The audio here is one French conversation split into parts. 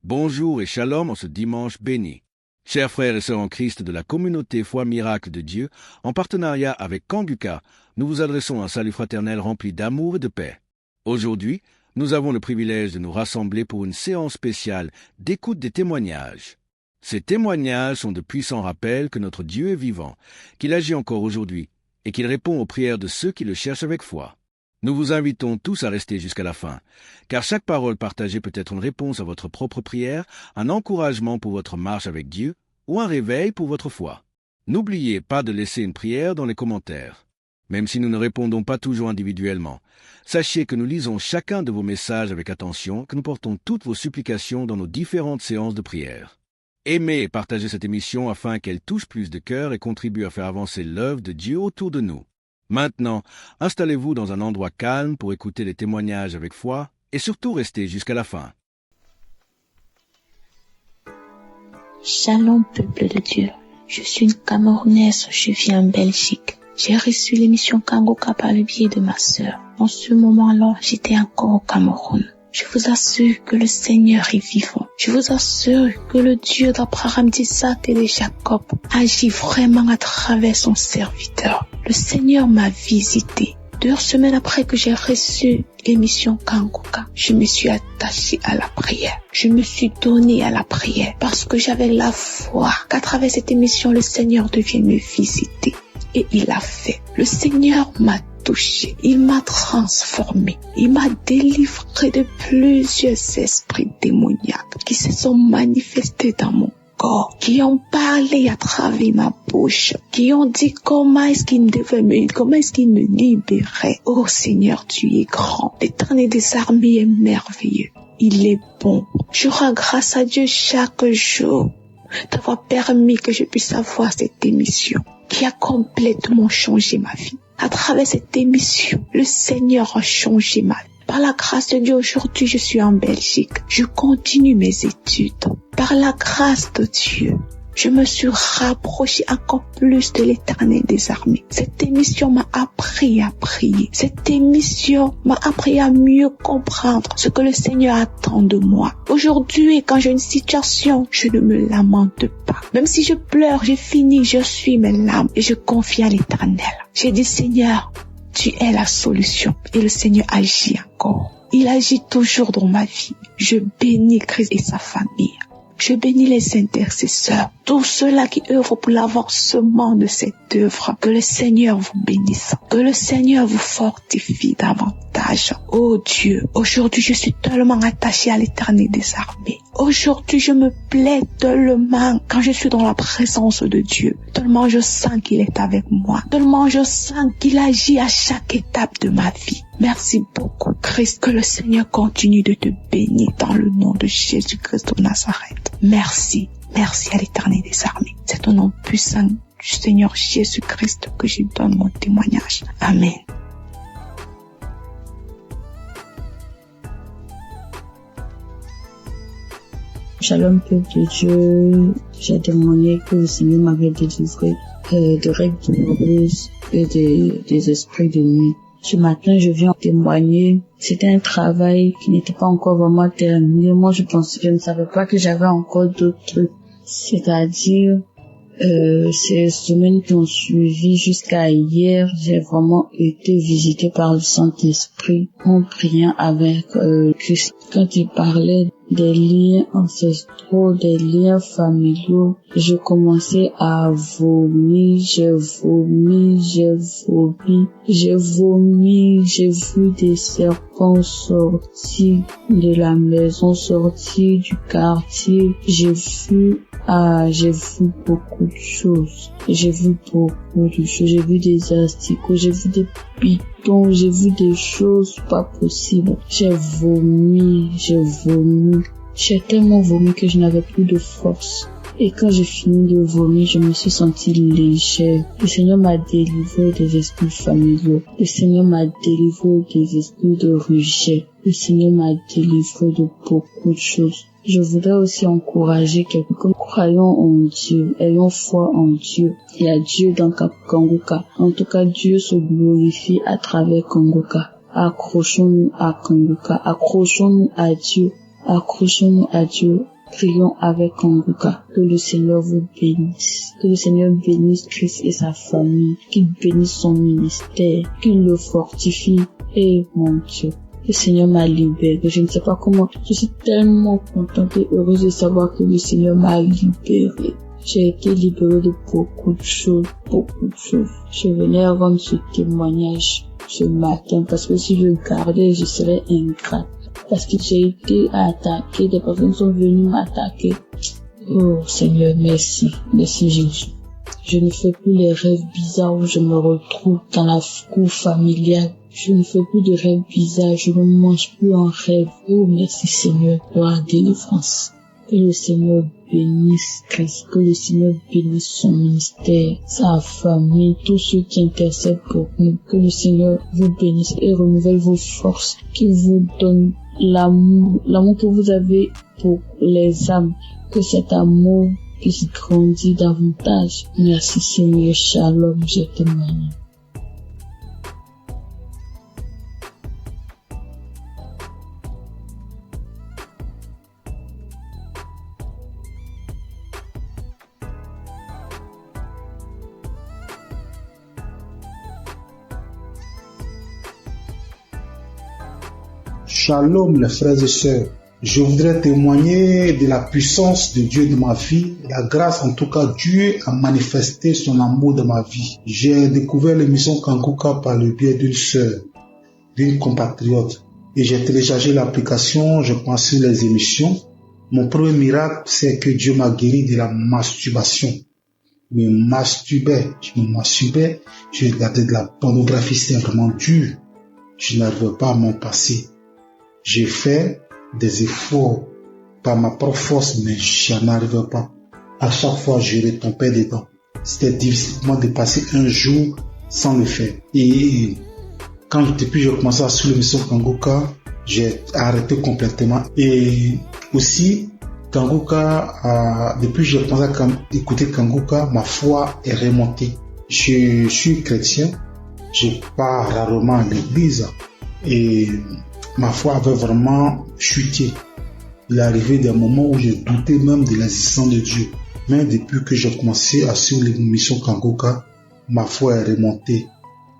Bonjour et shalom en ce dimanche béni. Chers frères et sœurs en Christ de la communauté Foi Miracle de Dieu, en partenariat avec Kanguka, nous vous adressons un salut fraternel rempli d'amour et de paix. Aujourd'hui, nous avons le privilège de nous rassembler pour une séance spéciale d'écoute des témoignages. Ces témoignages sont de puissants rappels que notre Dieu est vivant, qu'il agit encore aujourd'hui et qu'il répond aux prières de ceux qui le cherchent avec foi. Nous vous invitons tous à rester jusqu'à la fin, car chaque parole partagée peut être une réponse à votre propre prière, un encouragement pour votre marche avec Dieu ou un réveil pour votre foi. N'oubliez pas de laisser une prière dans les commentaires. Même si nous ne répondons pas toujours individuellement, sachez que nous lisons chacun de vos messages avec attention, que nous portons toutes vos supplications dans nos différentes séances de prière. Aimez et partagez cette émission afin qu'elle touche plus de cœurs et contribue à faire avancer l'œuvre de Dieu autour de nous. Maintenant, installez-vous dans un endroit calme pour écouter les témoignages avec foi et surtout restez jusqu'à la fin. Shalom peuple de Dieu, je suis une Camerounaise, je vis en Belgique. J'ai reçu l'émission Kanguka par le biais de ma sœur. En ce moment-là, j'étais encore au Cameroun. Je vous assure que le Seigneur est vivant. Je vous assure que le Dieu d'Abraham, d'Isaac et de Jacob agit vraiment à travers son serviteur. Le Seigneur m'a visité. 2 semaines après que j'ai reçu l'émission Kanguka, je me suis attachée à la prière. Je me suis donnée à la prière parce que j'avais la foi qu'à travers cette émission, le Seigneur devienne me visiter. Et il l'a fait. Le Seigneur m'a touché, il m'a transformé, il m'a délivré de plusieurs esprits démoniaques qui se sont manifestés dans mon corps, qui ont parlé à travers ma bouche, qui ont dit comment est-ce qu'ils me libéraient. Oh Seigneur, tu es grand, l'Éternel des armées est merveilleux, il est bon. Je rends grâce à Dieu chaque jour d'avoir permis que je puisse avoir cette émission qui a complètement changé ma vie. À travers cette émission, le Seigneur a changé ma vie. Par la grâce de Dieu, aujourd'hui, je suis en Belgique. Je continue mes études. Par la grâce de Dieu, je me suis rapprochée encore plus de l'Éternel des armées. Cette émission m'a appris à prier. Cette émission m'a appris à mieux comprendre ce que le Seigneur attend de moi. Aujourd'hui, quand j'ai une situation, je ne me lamente pas. Même si je pleure, j'ai fini, je suis mes larmes et je confie à l'Éternel. J'ai dit, Seigneur, tu es la solution. Et le Seigneur agit encore. Il agit toujours dans ma vie. Je bénis Christ et sa famille. Je bénis les intercesseurs, tous ceux-là qui œuvrent pour l'avancement de cette œuvre. Que le Seigneur vous bénisse, que le Seigneur vous fortifie davantage. Oh Dieu, aujourd'hui je suis tellement attachée à l'Éternel des armées. Aujourd'hui je me plais tellement quand je suis dans la présence de Dieu. Tellement je sens qu'il est avec moi. Tellement je sens qu'il agit à chaque étape de ma vie. Merci beaucoup Christ, que le Seigneur continue de te bénir dans le nom de Jésus-Christ de Nazareth. Merci, merci à l'Éternel des armées. C'est au nom puissant du Seigneur Jésus-Christ que je donne mon témoignage. Amen. Shalom peuple de Dieu, j'ai témoigné que le Seigneur m'avait délivré de règles douloureuses et des esprits de nuit. Ce matin, je viens témoigner. C'était un travail qui n'était pas encore vraiment terminé. Moi, je ne savais pas que j'avais encore d'autres trucs. C'est-à-dire, ces semaines qui ont suivi jusqu'à hier, j'ai vraiment été visité par le Saint-Esprit en priant avec Christ. Quand il parlait des liens ancestraux, des liens familiaux, je commençais à vomir, j'ai vu des serpents sortir de la maison, sortir du quartier, j'ai vu beaucoup de choses. J'ai vu des asticots, j'ai vu des pitons, j'ai vu des choses pas possibles. J'ai vomi. J'ai tellement vomi que je n'avais plus de force. Et quand j'ai fini de vomir, je me suis sentie légère. Le Seigneur m'a délivré des esprits familiaux. Le Seigneur m'a délivré des esprits de rejet. Le Seigneur m'a délivré de beaucoup de choses. Je voudrais aussi encourager quelqu'un. Croyons en Dieu, ayons foi en Dieu. Il y a Dieu dans Kanguka. En tout cas, Dieu se glorifie à travers Kanguka. Accrochons-nous à Kanguka. Accrochons-nous à Dieu. Prions avec Kanguka. Que le Seigneur vous bénisse. Que le Seigneur bénisse Christ et sa famille. Qu'il bénisse son ministère. Qu'il le fortifie. Et mon Dieu, le Seigneur m'a libéré. Je ne sais pas comment. Je suis tellement contente et heureuse de savoir que le Seigneur m'a libéré. J'ai été libérée de beaucoup de choses, beaucoup de choses. Je venais rendre ce témoignage ce matin parce que si je gardais, je serais ingrate. Parce que j'ai été attaquée, des personnes sont venues m'attaquer. Oh Seigneur, merci. Merci Jésus. Je ne fais plus les rêves bizarres où je me retrouve dans la cour familiale. Je ne fais plus de rêves bizarres, je ne mange plus en rêve. Oh merci Seigneur, gloire à délivrance. Que le Seigneur bénisse Christ, que le Seigneur bénisse son ministère, sa famille, tous ceux qui intercèdent pour nous. Que le Seigneur vous bénisse et renouvelle vos forces, qu'il vous donne l'amour que vous avez pour les âmes, que cet amour puisse grandir davantage. Merci Seigneur, shalom, j'ai témoigné. Shalom les frères et sœurs, je voudrais témoigner de la puissance de Dieu dans ma vie, la grâce en tout cas, Dieu a manifesté son amour dans ma vie. J'ai découvert l'émission Kanguka par le biais d'une sœur, d'une compatriote, et j'ai téléchargé l'application, je pense sur les émissions. Mon premier miracle, c'est que Dieu m'a guéri de la masturbation. Je me masturbais, je regardais de la pornographie, c'était vraiment dur. Je n'arrivais pas à m'en passer. J'ai fait des efforts par ma propre force, mais je n'en arrivais pas. À chaque fois, je retombais dedans. C'était difficile pour moi de passer un jour sans le faire. Et depuis que j'ai commencé à suivre l'émission Kanguka, j'ai arrêté complètement. Et aussi, Kanguka, depuis que j'ai commencé à écouter Kanguka, ma foi est remontée. Je suis chrétien, je pars rarement à l'église et ma foi avait vraiment chuté. Il est arrivé des moments où j'ai douté même de l'existence de Dieu. Mais depuis que j'ai commencé à suivre l'émission Kanguka, ma foi est remontée.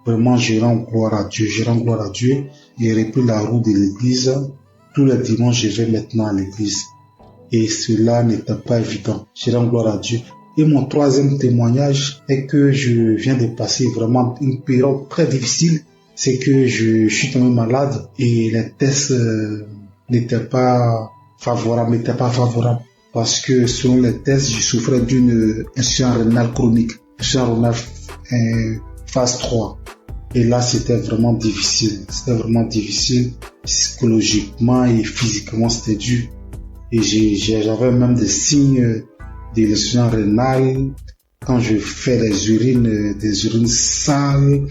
Vraiment, je rends gloire à Dieu. J'ai repris la route de l'église. Tous les dimanches, je vais maintenant à l'église. Et cela n'était pas évident. Je rends gloire à Dieu. Et mon troisième témoignage est que je viens de passer vraiment une période très difficile. C'est que je suis tombé malade et les tests n'étaient pas favorables. Parce que selon les tests, je souffrais d'une insuffisance rénale chronique. Insuffisance rénale phase 3. Et là, c'était vraiment difficile. Psychologiquement et physiquement, c'était dur. Et j'avais même des signes de l'insuffisance rénale. Quand je fais des urines sales,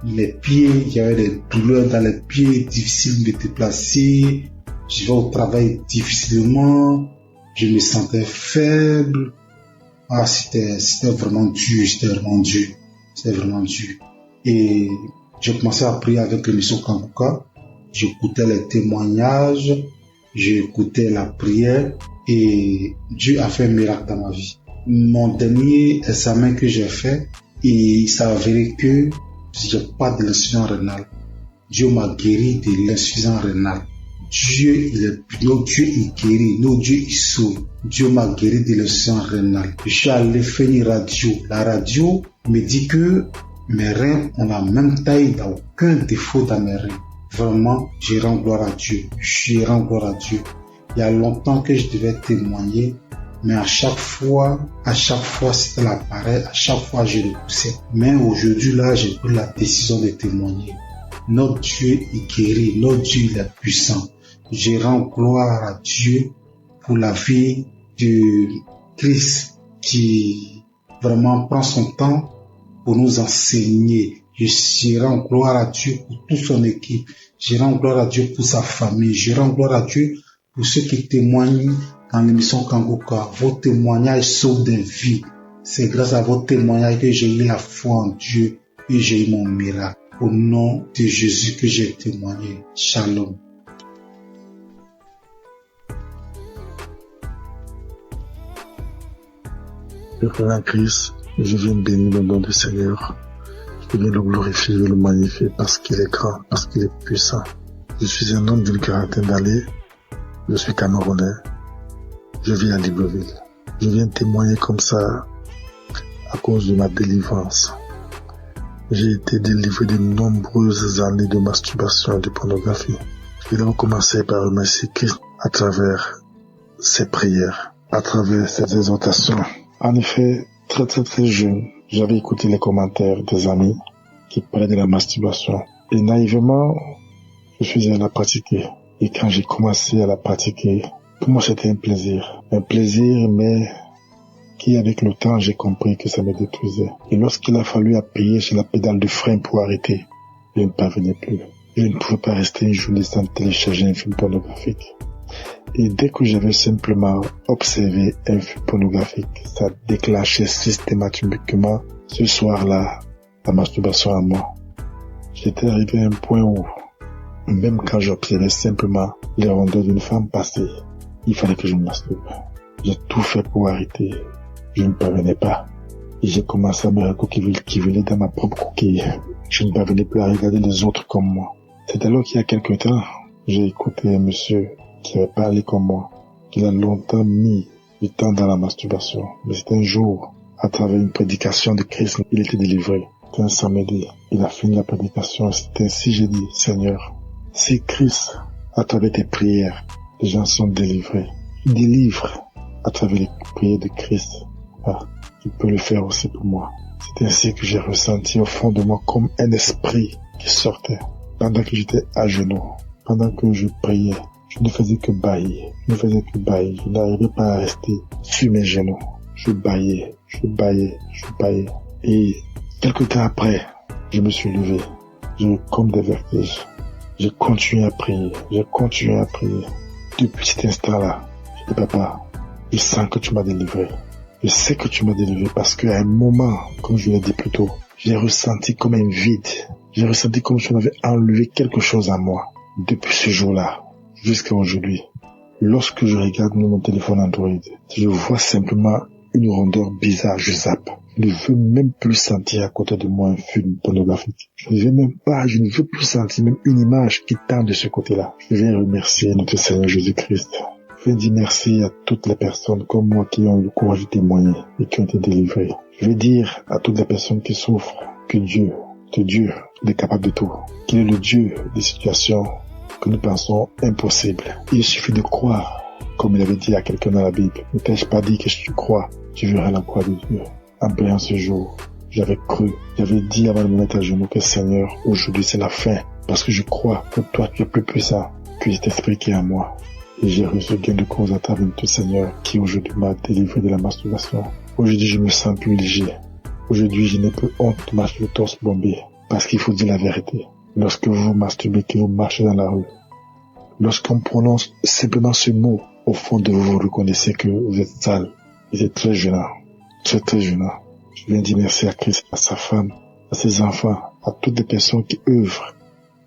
les pieds, il y avait des douleurs dans les pieds, difficile de me déplacer. Je vais au travail difficilement. Je me sentais faible. C'était vraiment dur. Et j'ai commencé à prier avec l'émission Kanguka. J'écoutais les témoignages, j'écoutais la prière et Dieu a fait un miracle dans ma vie. Mon dernier examen que j'ai fait, et il s'est avéré que j'ai pas de l'insuffisance rénale. Dieu m'a guéri de l'insuffisance rénale. Notre Dieu il guérit, notre Dieu il sauve. Dieu m'a guéri de l'insuffisance rénale. Je suis allé faire une radio. La radio me dit que mes reins ont la même taille, il n'y a aucun défaut dans mes reins. Vraiment, je rends gloire à Dieu. Il y a longtemps que je devais témoigner, mais à chaque fois, c'était l'appareil, à chaque fois, je le poussais. Mais aujourd'hui, là, j'ai pris la décision de témoigner. Notre Dieu est guéri, notre Dieu il est puissant. Je rends gloire à Dieu pour la vie de Christ qui vraiment prend son temps pour nous enseigner. Je rends gloire à Dieu pour toute son équipe. Je rends gloire à Dieu pour sa famille. Je rends gloire à Dieu pour ceux qui témoignent dans l'émission Kanguka. Vos témoignages sauvent des vies. C'est grâce à vos témoignages que j'ai eu la foi en Dieu et j'ai eu mon miracle. Au nom de Jésus que j'ai témoigné. Shalom. Je crois en Christ, je viens bénir le nom du Seigneur. Je viens le glorifier, je le magnifier parce qu'il est grand, parce qu'il est puissant. Je suis un homme d'une quarantaine d'années. Je suis Camerounais. Je vis à Libreville. Je viens témoigner comme ça à cause de ma délivrance. J'ai été délivré de nombreuses années de masturbation et de pornographie. Je vais commencer par remercier Christ à travers ses prières, à travers ses exhortations. En effet, très jeune, j'avais écouté les commentaires des amis qui parlaient de la masturbation. Et naïvement, je suis allé la pratiquer. Et quand j'ai commencé à la pratiquer, pour moi c'était un plaisir. Un plaisir, mais qui avec le temps, j'ai compris que ça me détruisait. Et lorsqu'il a fallu appuyer sur la pédale de frein pour arrêter, je ne parvenais plus. Je ne pouvais pas rester une journée sans télécharger un film pornographique. Et dès que j'avais simplement observé un film pornographique, ça déclenchait systématiquement ce soir-là la masturbation à moi. J'étais arrivé à un point où, même quand j'observais simplement les rondeurs d'une femme passer, il fallait que je me masturbe. J'ai tout fait pour arrêter. Je ne parvenais pas. Et j'ai commencé à me recouquiller dans ma propre coquille. Je ne parvenais plus à regarder les autres comme moi. C'est alors qu'il y a quelque temps, j'ai écouté un monsieur qui avait parlé comme moi, qu'il a longtemps mis du temps dans la masturbation. Mais c'est un jour, à travers une prédication de Christ, il était délivré. C'était un samedi. Il a fini la prédication. C'est ainsi j'ai dit, Seigneur, si Christ, à travers tes prières, les gens sont délivrés, délivre à travers les prières de Christ. Tu peux le faire aussi pour moi. C'est ainsi que j'ai ressenti au fond de moi comme un esprit qui sortait. Pendant que j'étais à genoux, pendant que je priais, je ne faisais que bâiller. Je n'arrivais pas à rester sur mes genoux. Je bâillais. Et quelque temps après, je me suis levé. J'ai eu comme des vertiges. J'ai continué à prier. Depuis cet instant-là, je dis, papa, je sens que tu m'as délivré. Je sais que tu m'as délivré parce qu'à un moment, comme je l'ai dit plus tôt, j'ai ressenti comme un vide. J'ai ressenti comme si on avait enlevé quelque chose à moi. Depuis ce jour-là, jusqu'à aujourd'hui, lorsque je regarde mon téléphone Android, je vois simplement une rondeur bizarre, je zappe. Je ne veux même plus sentir à côté de moi un film pornographique. Je ne veux plus sentir même une image qui tend de ce côté-là. Je viens remercier notre Seigneur Jésus-Christ. Je viens dire merci à toutes les personnes comme moi qui ont eu le courage de témoigner et qui ont été délivrées. Je veux dire à toutes les personnes qui souffrent que Dieu est capable de tout. Qu'il est le Dieu des situations que nous pensons impossibles. Il suffit de croire, comme il avait dit à quelqu'un dans la Bible. Ne t'ai-je pas dit que si tu crois, tu verras la croix de Dieu. En priant ce jour, j'avais cru, j'avais dit avant de me mettre à genoux que Seigneur, aujourd'hui c'est la fin, parce que je crois que toi tu es plus puissant que cet esprit qui est en moi. Et j'ai reçu gain de cause à travers tout Seigneur qui aujourd'hui m'a délivré de la masturbation. Aujourd'hui je me sens plus léger. Aujourd'hui je n'ai plus honte de marcher le torse bombé, parce qu'il faut dire la vérité. Lorsque vous masturbez, que vous marchez dans la rue, lorsqu'on prononce simplement ce mot, au fond de vous, vous reconnaissez que vous êtes sale. Et c'est très gênant. Très gênant. Je viens dire merci à Christ, à sa femme, à ses enfants, à toutes les personnes qui œuvrent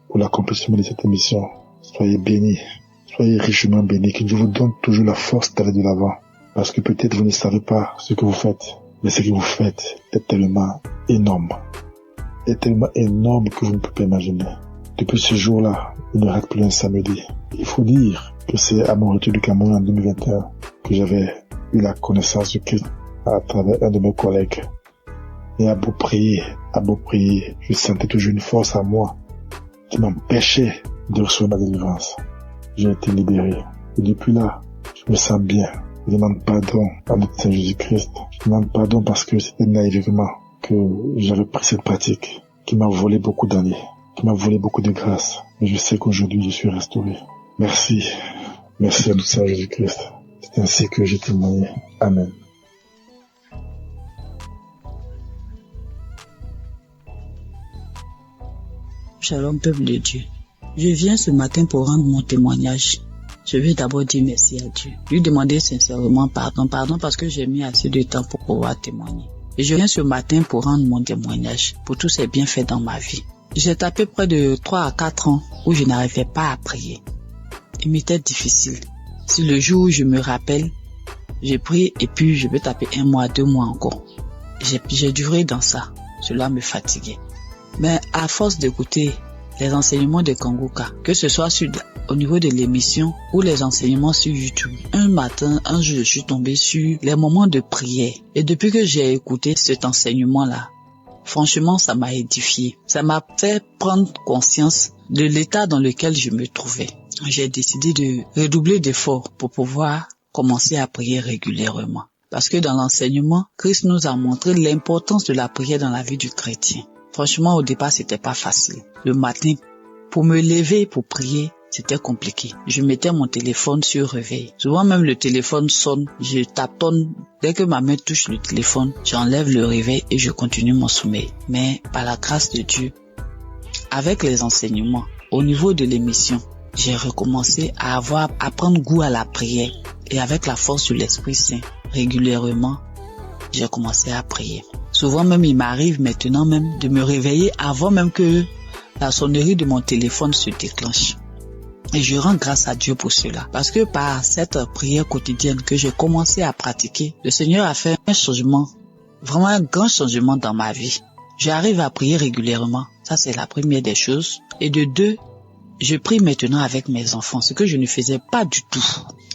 pour l'accomplissement de cette émission. Soyez bénis. Soyez richement bénis. Que Dieu vous donne toujours la force d'aller de l'avant. Parce que peut-être vous ne savez pas ce que vous faites. Mais ce que vous faites est tellement énorme. Est tellement énorme que vous ne pouvez pas imaginer. Depuis ce jour-là, il ne rate plus un samedi. Il faut dire que c'est à mon retour du Cameroun en 2021 que j'avais eu la connaissance de Christ à travers un de mes collègues. Et à beau prier, je sentais toujours une force en moi qui m'empêchait de recevoir ma délivrance. J'ai été libéré. Et depuis là, je me sens bien. Je demande pardon à notre Seigneur Jésus-Christ. Je demande pardon parce que c'était naïvement que j'avais pris cette pratique qui m'a volé beaucoup d'années, qui m'a volé beaucoup de grâce. Mais je sais qu'aujourd'hui, je suis restauré. Merci. Merci à notre Seigneur Jésus-Christ. C'est ainsi que j'ai témoigné. Amen. Shalom, peuple de Dieu. Je viens ce matin pour rendre mon témoignage. Je veux d'abord dire merci à Dieu. Lui demander sincèrement pardon parce que j'ai mis assez de temps pour pouvoir témoigner. Et je viens ce matin pour rendre mon témoignage pour tous ces bienfaits dans ma vie. J'ai tapé près de 3 à 4 ans où je n'arrivais pas à prier. Il m'était difficile. Si le jour où je me rappelle, J'ai pris et puis je vais taper 1 mois, 2 mois encore. J'ai duré dans ça. Cela me fatiguait. Mais à force d'écouter les enseignements de Kangoka, que ce soit au niveau de l'émission ou les enseignements sur YouTube, un jour, je suis tombée sur les moments de prière. Et depuis que j'ai écouté cet enseignement-là, franchement, ça m'a édifié. Ça m'a fait prendre conscience de l'état dans lequel je me trouvais. J'ai décidé de redoubler d'efforts pour pouvoir commencer à prier régulièrement. Parce que dans l'enseignement, Christ nous a montré l'importance de la prière dans la vie du chrétien. Franchement, au départ, c'était pas facile. Le matin, pour me lever pour prier, c'était compliqué. Je mettais mon téléphone sur réveil. Souvent même le téléphone sonne, je tâtonne. Dès que ma main touche le téléphone, j'enlève le réveil et je continue mon sommeil. Mais par la grâce de Dieu, avec les enseignements, au niveau de l'émission, j'ai recommencé à prendre goût à la prière. Et avec la force de l'Esprit Saint, régulièrement, j'ai commencé à prier. Souvent même, il m'arrive maintenant même de me réveiller avant même que la sonnerie de mon téléphone se déclenche. Et je rends grâce à Dieu pour cela. Parce que par cette prière quotidienne que j'ai commencé à pratiquer, le Seigneur a fait un changement, vraiment un grand changement dans ma vie. J'arrive à prier régulièrement. Ça, c'est la première des choses. Et de 2, je prie maintenant avec mes enfants, ce que je ne faisais pas du tout.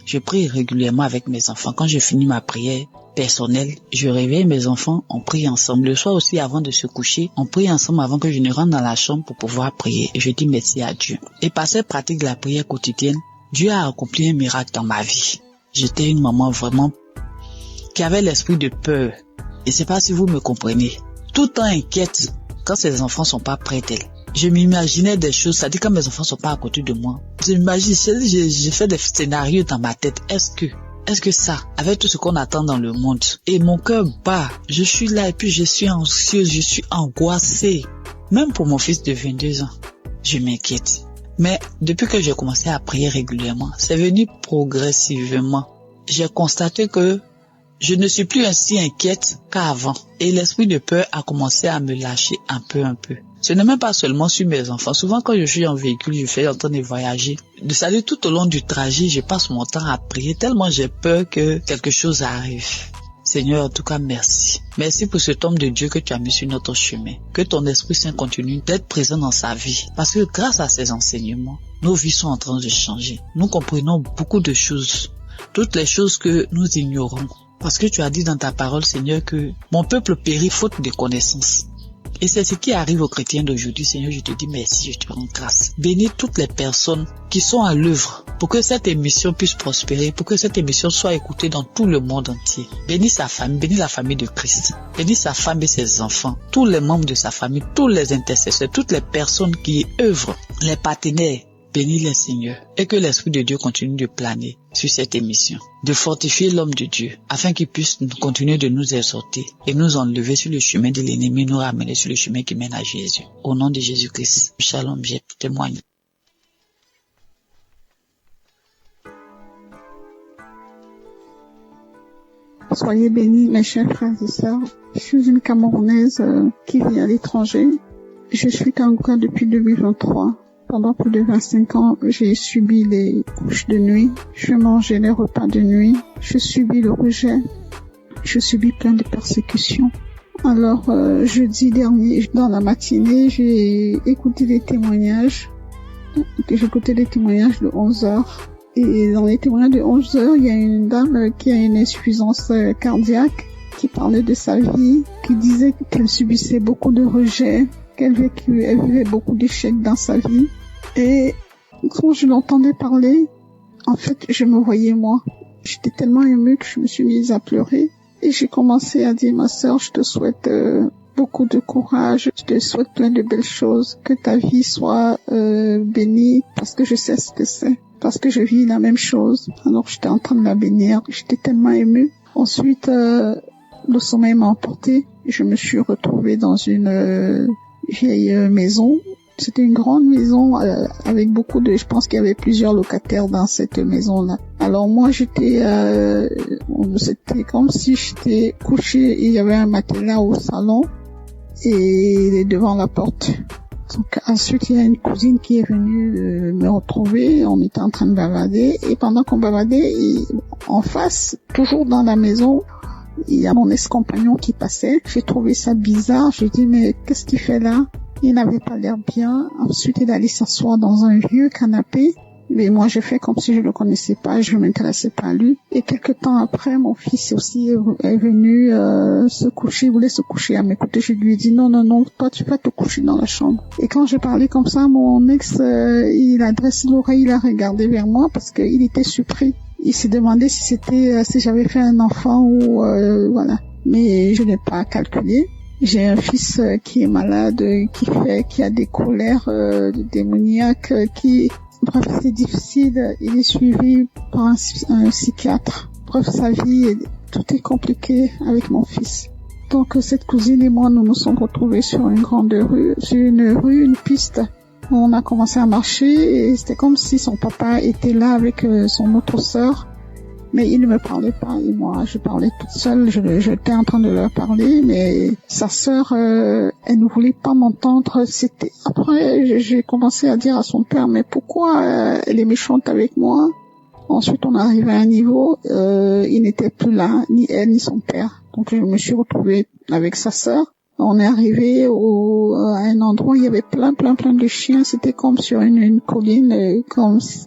Je prie régulièrement avec mes enfants. Quand je finis ma prière personnelle, je réveille mes enfants, on prie ensemble. Le soir aussi, avant de se coucher, on prie ensemble avant que je ne rentre dans la chambre pour pouvoir prier. Et je dis merci à Dieu. Et par cette pratique de la prière quotidienne, Dieu a accompli un miracle dans ma vie. J'étais une maman vraiment qui avait l'esprit de peur. Et c'est pas si vous me comprenez. Tout le temps inquiète quand ses enfants sont pas près d'elle. Je m'imaginais des choses, c'est-à-dire quand mes enfants sont pas à côté de moi. J'ai fait des scénarios dans ma tête. Est-ce que ça, avec tout ce qu'on attend dans le monde, et mon cœur bat, je suis là et puis je suis anxieuse, je suis angoissée. Même pour mon fils de 22 ans, je m'inquiète. Mais depuis que j'ai commencé à prier régulièrement, c'est venu progressivement. J'ai constaté que je ne suis plus ainsi inquiète qu'avant. Et l'esprit de peur a commencé à me lâcher un peu. Ce n'est même pas seulement sur mes enfants. Souvent, quand je suis en véhicule, je fais en train de voyager. C'est-à-dire, tout au long du trajet, je passe mon temps à prier tellement j'ai peur que quelque chose arrive. Seigneur, en tout cas, merci. Merci pour cet homme de Dieu que tu as mis sur notre chemin. Que ton Esprit Saint continue d'être présent dans sa vie. Parce que grâce à ces enseignements, nos vies sont en train de changer. Nous comprenons beaucoup de choses. Toutes les choses que nous ignorons. Parce que tu as dit dans ta parole, Seigneur, que mon peuple périt faute de connaissances. Et c'est ce qui arrive aux chrétiens d'aujourd'hui. Seigneur, je te dis merci, je te rends grâce. Bénis toutes les personnes qui sont à l'œuvre pour que cette émission puisse prospérer, pour que cette émission soit écoutée dans tout le monde entier. Bénis sa famille, bénis la famille de Christ. Bénis sa femme et ses enfants, tous les membres de sa famille, tous les intercesseurs, toutes les personnes qui œuvrent, les partenaires. Bénis les Seigneur et que l'Esprit de Dieu continue de planer sur cette émission, de fortifier l'homme de Dieu afin qu'il puisse continuer de nous exhorter et nous enlever sur le chemin de l'ennemi, nous ramener sur le chemin qui mène à Jésus. Au nom de Jésus-Christ, shalom, j'ai témoigné. Soyez bénis, mes chers frères et sœurs. Je suis une Camerounaise qui vit à l'étranger. Je suis Kangoka depuis 2023. Pendant plus de 25 ans, j'ai subi les couches de nuit, je mangeais les repas de nuit, je subis le rejet, je subis plein de persécutions. Alors, jeudi dernier, dans la matinée, j'ai écouté des témoignages. J'ai écouté des témoignages de 11h. Et dans les témoignages de 11h, il y a une dame qui a une insuffisance cardiaque, qui parlait de sa vie, qui disait qu'elle subissait beaucoup de rejet, qu'elle vivait beaucoup d'échecs dans sa vie. Et quand je l'entendais parler, en fait, je me voyais moi. J'étais tellement émue que je me suis mise à pleurer. Et j'ai commencé à dire, ma sœur, je te souhaite beaucoup de courage, je te souhaite plein de belles choses, que ta vie soit bénie, parce que je sais ce que c'est, parce que je vis la même chose. Alors j'étais en train de la bénir, j'étais tellement émue. Ensuite, le sommeil m'a emporté. Je me suis retrouvée dans une vieille maison. C'était une grande maison avec beaucoup de... Je pense qu'il y avait plusieurs locataires dans cette maison-là. Alors moi, c'était comme si j'étais couchée et il y avait un matelas au salon et devant la porte. Donc ensuite, il y a une cousine qui est venue me retrouver. On était en train de bavarder et pendant qu'on bavardait, en face, toujours dans la maison, il y a mon ex-compagnon qui passait. J'ai trouvé ça bizarre. J'ai dit mais qu'est-ce qu'il fait là? Il n'avait pas l'air bien. Ensuite, il allait s'asseoir dans un vieux canapé. Mais moi, j'ai fait comme si je le connaissais pas, je m'intéressais pas à lui. Et quelque temps après, mon fils aussi est venu se coucher, il voulait se coucher à mes côtés. Je lui ai dit non, toi tu vas te coucher dans la chambre. Et quand j'ai parlé comme ça, mon ex, il a dressé l'oreille, il a regardé vers moi parce qu'il était surpris. Il s'est demandé si j'avais fait un enfant ou voilà. Mais je n'ai pas calculé. J'ai un fils qui est malade, qui a des colères démoniaques, bref, c'est difficile. Il est suivi par un psychiatre. Bref, sa vie, tout est compliqué avec mon fils. Donc, cette cousine et moi, nous nous sommes retrouvés sur une grande rue, une piste. On a commencé à marcher et c'était comme si son papa était là avec son autre sœur. Mais il ne me parlait pas et moi, je parlais toute seule. J'étais en train de leur parler, mais sa sœur, elle ne voulait pas m'entendre. Après, j'ai commencé à dire à son père, mais pourquoi elle est méchante avec moi? Ensuite, on est arrivé à un niveau, il n'était plus là, ni elle, ni son père. Donc, je me suis retrouvée avec sa sœur. On est arrivé à un endroit où il y avait plein de chiens. C'était comme sur une colline, et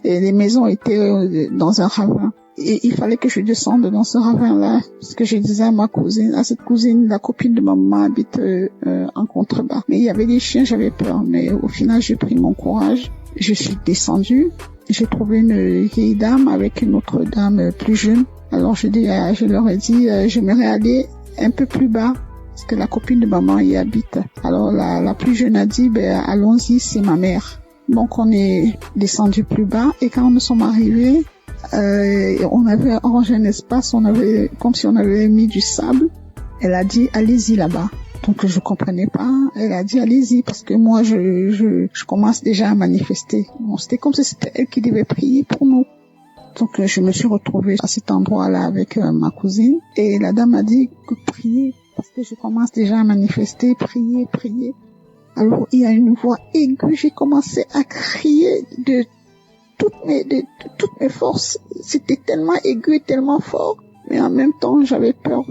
les maisons étaient dans un ravin. Et il fallait que je descende dans ce ravin-là, parce que je disais à cette cousine, la copine de ma maman habite en contrebas. Mais il y avait des chiens, j'avais peur. Mais au final, j'ai pris mon courage. Je suis descendue. J'ai trouvé une vieille dame avec une autre dame plus jeune. Alors je leur ai dit, j'aimerais aller un peu plus bas, parce que la copine de maman y habite. Alors la plus jeune a dit, allons-y, c'est ma mère. Donc on est descendu plus bas et quand nous sommes arrivés, on avait arrangé un espace, comme si on avait mis du sable. Elle a dit, allez-y là-bas. Donc je comprenais pas. Elle a dit, allez-y, parce que moi je commence déjà à manifester. Bon, c'était comme si c'était elle qui devait prier pour nous. Donc je me suis retrouvée à cet endroit-là avec ma cousine et la dame a dit que prier, parce que je commence déjà à manifester, prier. Alors il y a une voix aiguë, j'ai commencé à crier de toutes mes forces. C'était tellement aigu et tellement fort, mais en même temps j'avais peur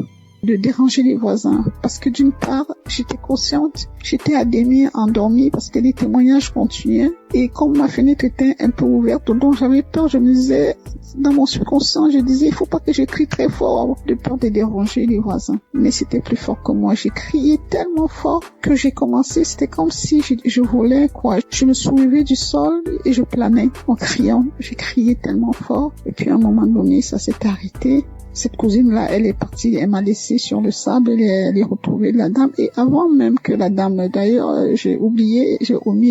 de déranger les voisins, parce que d'une part j'étais consciente, j'étais à demi endormie parce que les témoignages continuaient et comme ma fenêtre était un peu ouverte, donc j'avais peur. Je me disais, dans mon subconscient, je disais, il faut pas que je crie très fort de peur de déranger les voisins. Mais c'était plus fort que moi. J'ai crié tellement fort que j'ai commencé, c'était comme si je volais, quoi. Je me soulevais du sol et je planais en criant. J'ai crié tellement fort et puis à un moment donné, ça s'est arrêté. Cette cousine-là, elle est partie, elle m'a laissé sur le sable, elle est retrouvée la dame. Et avant même que la dame, d'ailleurs, j'ai omis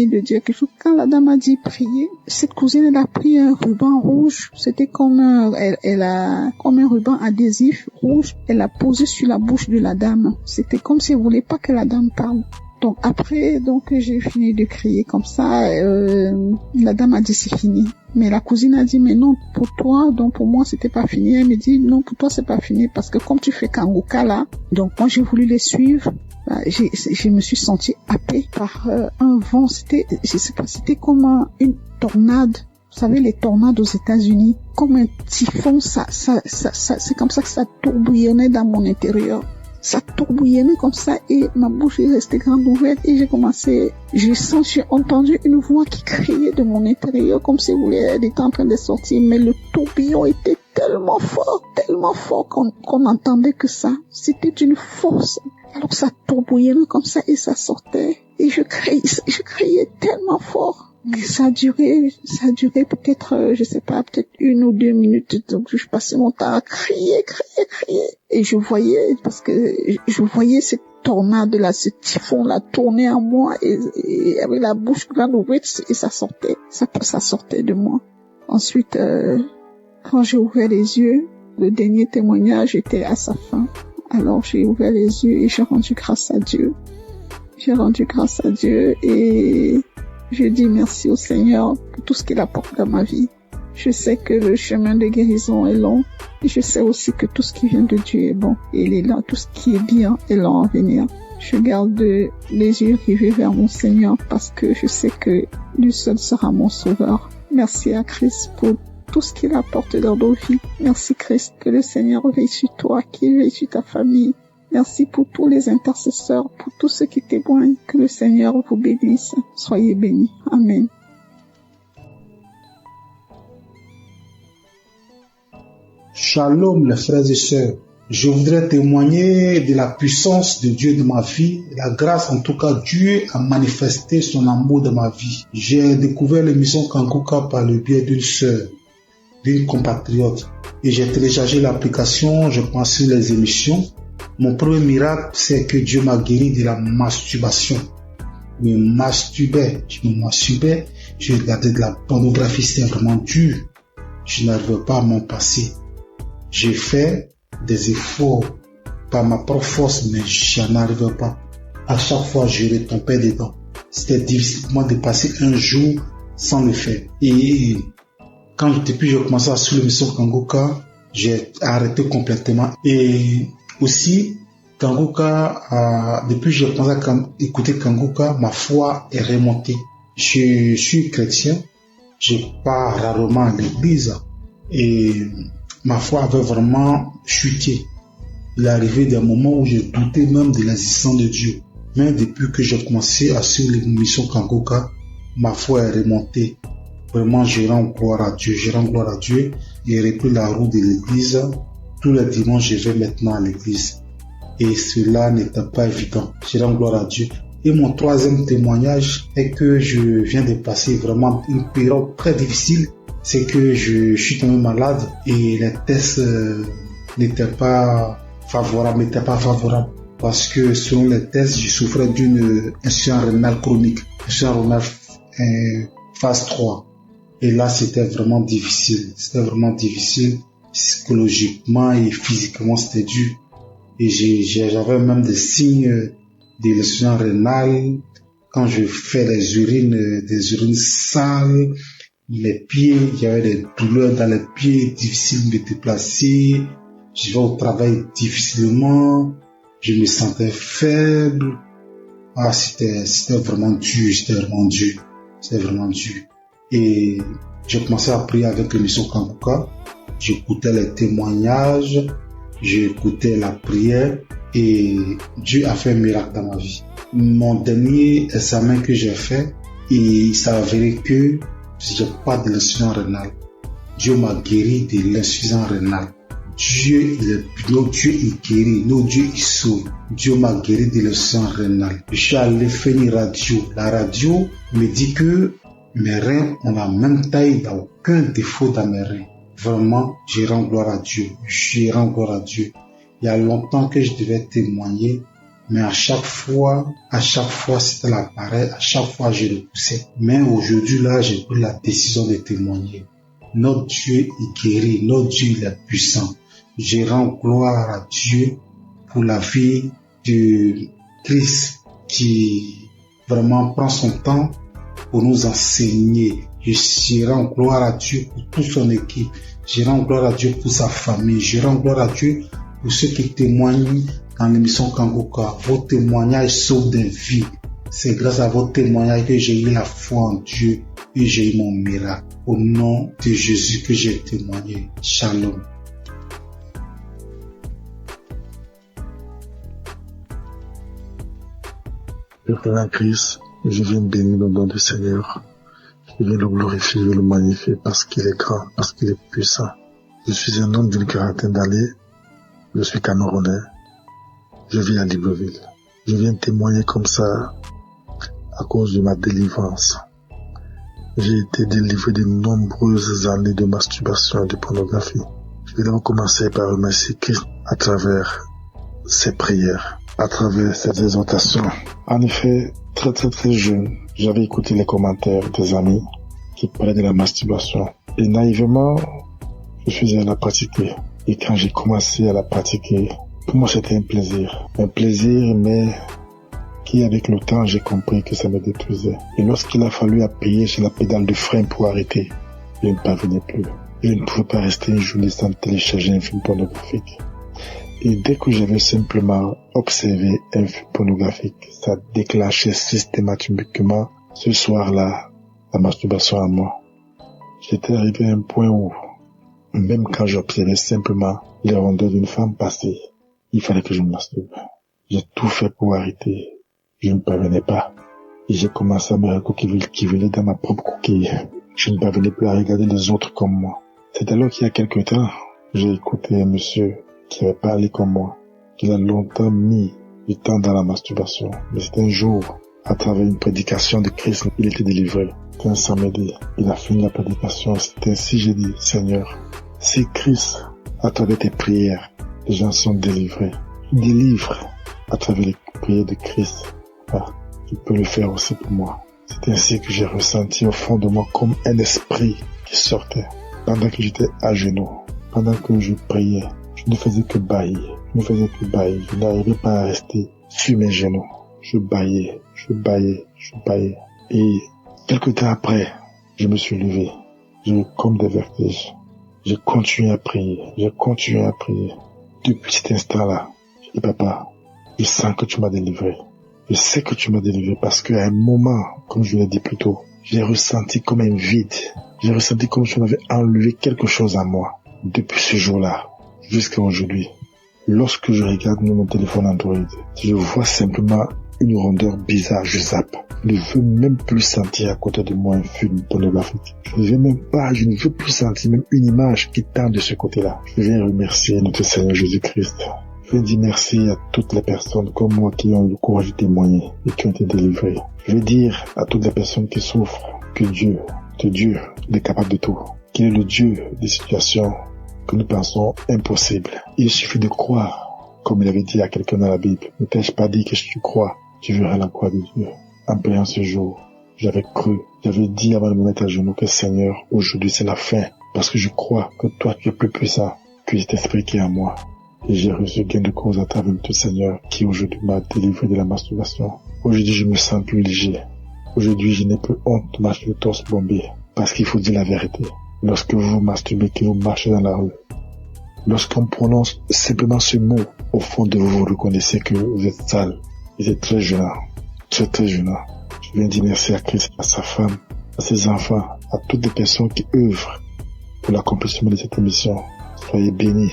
de dire quelque chose. Quand la dame a dit prier, cette cousine, elle a pris un ruban rouge. C'était comme comme un ruban adhésif rouge. Elle l'a posé sur la bouche de la dame. C'était comme si elle voulait pas que la dame parle. Donc après, j'ai fini de crier comme ça. La dame a dit c'est fini. Mais la cousine a dit mais non, pour toi, donc pour moi c'était pas fini. Elle me dit non, pour toi c'est pas fini parce que comme tu fais Kangoka là, donc moi j'ai voulu les suivre. Je me suis sentie happée par un vent. C'était comme une tornade. Vous savez, les tornades aux États-Unis, comme un typhon, c'est comme ça que ça tourbillonnait dans mon intérieur. Ça tourbillonnait comme ça et ma bouche est restée grande ouverte et j'ai entendu une voix qui criait de mon intérieur comme si elle était en train de sortir, mais le tourbillon était tellement fort qu'on entendait que ça. C'était d'une force. Alors ça tourbillonnait comme ça et ça sortait et je criais tellement fort. Ça a duré peut-être, je sais pas, peut-être 1 ou 2 minutes. Donc, je passais mon temps à crier. Et je voyais cette tornade-là, ce typhon-là tourner en moi et avec la bouche grande ouverte et ça sortait de moi. Ensuite, quand j'ai ouvert les yeux, le dernier témoignage était à sa fin. Alors, j'ai ouvert les yeux et j'ai rendu grâce à Dieu. Et je dis merci au Seigneur pour tout ce qu'il apporte dans ma vie. Je sais que le chemin de guérison est long. Et je sais aussi que tout ce qui vient de Dieu est bon. Et il est là, tout ce qui est bien est long à venir. Je garde les yeux rivés vers mon Seigneur parce que je sais que lui seul sera mon sauveur. Merci à Christ pour tout ce qu'il apporte dans nos vies. Merci Christ, que le Seigneur veille sur toi, qu'il veille sur ta famille. Merci pour tous les intercesseurs, pour tous ceux qui témoignent. Que le Seigneur vous bénisse. Soyez bénis. Amen. Shalom les frères et sœurs. Je voudrais témoigner de la puissance de Dieu dans ma vie, la grâce en tout cas Dieu a manifesté son amour dans ma vie. J'ai découvert l'émission Kanguka par le biais d'une sœur, d'une compatriote, et j'ai téléchargé l'application, je pense sur les émissions. Mon premier miracle, c'est que Dieu m'a guéri de la masturbation. Je me masturbais, je regardais de la pornographie, c'était vraiment dur. Je n'arrivais pas à m'en passer. J'ai fait des efforts par ma propre force, mais je n'arrivais pas. À chaque fois, je retombais dedans. C'était difficile pour moi de passer un jour sans le faire. Et depuis que j'ai commencé à suivre l'émission Kanguka, j'ai arrêté complètement. Et aussi, Kanguka, depuis que j'ai commencé à écouter Kanguka, ma foi est remontée. Je suis chrétien, je pars rarement à l'église et ma foi avait vraiment chuté. Il est arrivé des moments où je doutais même de l'existence de Dieu. Mais depuis que j'ai commencé à suivre l'émission Kanguka, ma foi est remontée. Vraiment, je rends gloire à Dieu. J'ai repris la route de l'église. Tous les dimanches, je vais maintenant à l'église. Et cela n'était pas évident. Je rends gloire à Dieu. Et mon troisième témoignage est que je viens de passer vraiment une période très difficile. C'est que je suis tombé malade et les tests n'étaient pas favorables. Parce que selon les tests, je souffrais d'une insuffisance rénale chronique. Insuffisance rénale phase 3. Et là, c'était vraiment difficile. Psychologiquement et physiquement, c'était dur. Et j'avais même des signes de l'insuffisance rénale. Quand je fais des urines sales, les pieds, j'avais des douleurs dans les pieds, difficile de me déplacer. Je vais au travail difficilement. Je me sentais faible. C'était vraiment dur. Et j'ai commencé à prier avec l'émission Kanguka. J'écoutais les témoignages, j'écoutais la prière et Dieu a fait un miracle dans ma vie. Mon dernier examen que j'ai fait, il s'avérait que j'ai pas de l'insuffisance rénale. Dieu m'a guéri de l'insuffisance rénale. Dieu il guérit, Dieu il sauve. Dieu m'a guéri de l'insuffisance rénale. Je suis allé faire une radio. La radio me dit que mes reins ont la même taille, il n'y a aucun défaut dans mes reins. Vraiment, je rends gloire à Dieu. Il y a longtemps que je devais témoigner, mais à chaque fois, c'était la pareille. À chaque fois, je repoussais. Mais aujourd'hui, là, j'ai pris la décision de témoigner. Notre Dieu, il guérit. Notre Dieu, il est puissant. Je rends gloire à Dieu pour la vie de Christ qui vraiment prend son temps pour nous enseigner. Je rends gloire à Dieu pour toute son équipe. Je rends gloire à Dieu pour sa famille. Je rends gloire à Dieu pour ceux qui témoignent dans l'émission Kanguka. Vos témoignages sauvent des vies. C'est grâce à vos témoignages que j'ai eu la foi en Dieu et j'ai eu mon miracle. Au nom de Jésus que j'ai témoigné. Shalom. Père Christ, je viens bénir le nom du Seigneur. Je viens le glorifier, je le magnifier parce qu'il est grand, parce qu'il est puissant. Je suis un homme d'une quarantaine d'années. Je suis Camerounais. Je vis à Libreville. Je viens témoigner comme ça à cause de ma délivrance. J'ai été délivré de nombreuses années de masturbation et de pornographie. Je vais donc commencer par remercier Christ à travers ses prières, à travers ses exhortations. En effet, très jeune, j'avais écouté les commentaires des amis qui parlaient de la masturbation. Et naïvement, je faisais à la pratiquer. Et quand j'ai commencé à la pratiquer, pour moi c'était un plaisir. Un plaisir, mais qui avec le temps, j'ai compris que ça me détruisait. Et lorsqu'il a fallu appuyer sur la pédale de frein pour arrêter, je ne parvenais plus. Je ne pouvais pas rester une journée sans télécharger un film pornographique. Et dès que j'avais simplement observé un film pornographique, ça déclenchait systématiquement ce soir-là la masturbation à moi. J'étais arrivé à un point où, même quand j'observais simplement les rondeurs d'une femme passer, il fallait que je me masturbe. J'ai tout fait pour arrêter. Je ne parvenais pas. Et j'ai commencé à me recouquiller dans ma propre coquille. Je ne parvenais plus à regarder les autres comme moi. C'est alors qu'il y a quelque temps, j'ai écouté un monsieur qui avait parlé comme moi, qu'il a longtemps mis du temps dans la masturbation. Mais c'était un jour, à travers une prédication de Christ, il était délivré. C'était un samedi. Il a fini la prédication. C'était ainsi, j'ai dit, Seigneur, si Christ, à travers tes prières, les gens sont délivrés, délivre à travers les prières de Christ. Tu peux le faire aussi pour moi. C'est ainsi que j'ai ressenti au fond de moi comme un esprit qui sortait. Pendant que j'étais à genoux, pendant que je priais, je ne faisais que bâillir. Je n'arrivais pas à rester sur mes genoux. Je bâillais. Et quelque temps après, je me suis levé. J'ai eu comme des vertiges. J'ai continué à prier. Depuis cet instant-là, j'ai dit, papa, je sens que tu m'as délivré. Je sais que tu m'as délivré parce qu'à un moment, comme je l'ai dit plus tôt, j'ai ressenti comme un vide. J'ai ressenti comme si on avait enlevé quelque chose à moi. Depuis ce jour-là, jusqu'à aujourd'hui, lorsque je regarde mon téléphone Android, je vois simplement une rondeur bizarre, je zappe. Je ne veux même plus sentir à côté de moi un film pornographique. Je ne veux plus sentir même une image qui tend de ce côté-là. Je viens remercier notre Seigneur Jésus-Christ. Je veux dire merci à toutes les personnes comme moi qui ont eu le courage de témoigner et qui ont été délivrées. Je veux dire à toutes les personnes qui souffrent que Dieu, il est capable de tout. Qu'il est le Dieu des situations que nous pensons impossibles. Il suffit de croire, comme il avait dit à quelqu'un dans la Bible. Ne t'ai-je pas dit que si tu crois, tu verras la croix de Dieu. En priant ce jour, j'avais cru, j'avais dit avant de me mettre à genoux que Seigneur, aujourd'hui c'est la fin. Parce que je crois que toi tu es plus puissant que cet esprit qui est en moi. Et j'ai reçu gain de cause à travers le Seigneur qui aujourd'hui m'a délivré de la masturbation. Aujourd'hui je me sens plus léger. Aujourd'hui je n'ai plus honte de marcher le torse bombé. Parce qu'il faut dire la vérité. Lorsque vous vous masturbez, que vous marchez dans la rue, lorsqu'on prononce simplement ce mot, au fond de vous, vous reconnaissez que vous êtes sale. Vous êtes très gênant. Très gênant. Je viens dire merci à Christ, à sa femme, à ses enfants, à toutes les personnes qui œuvrent pour l'accomplissement de cette émission. Soyez bénis.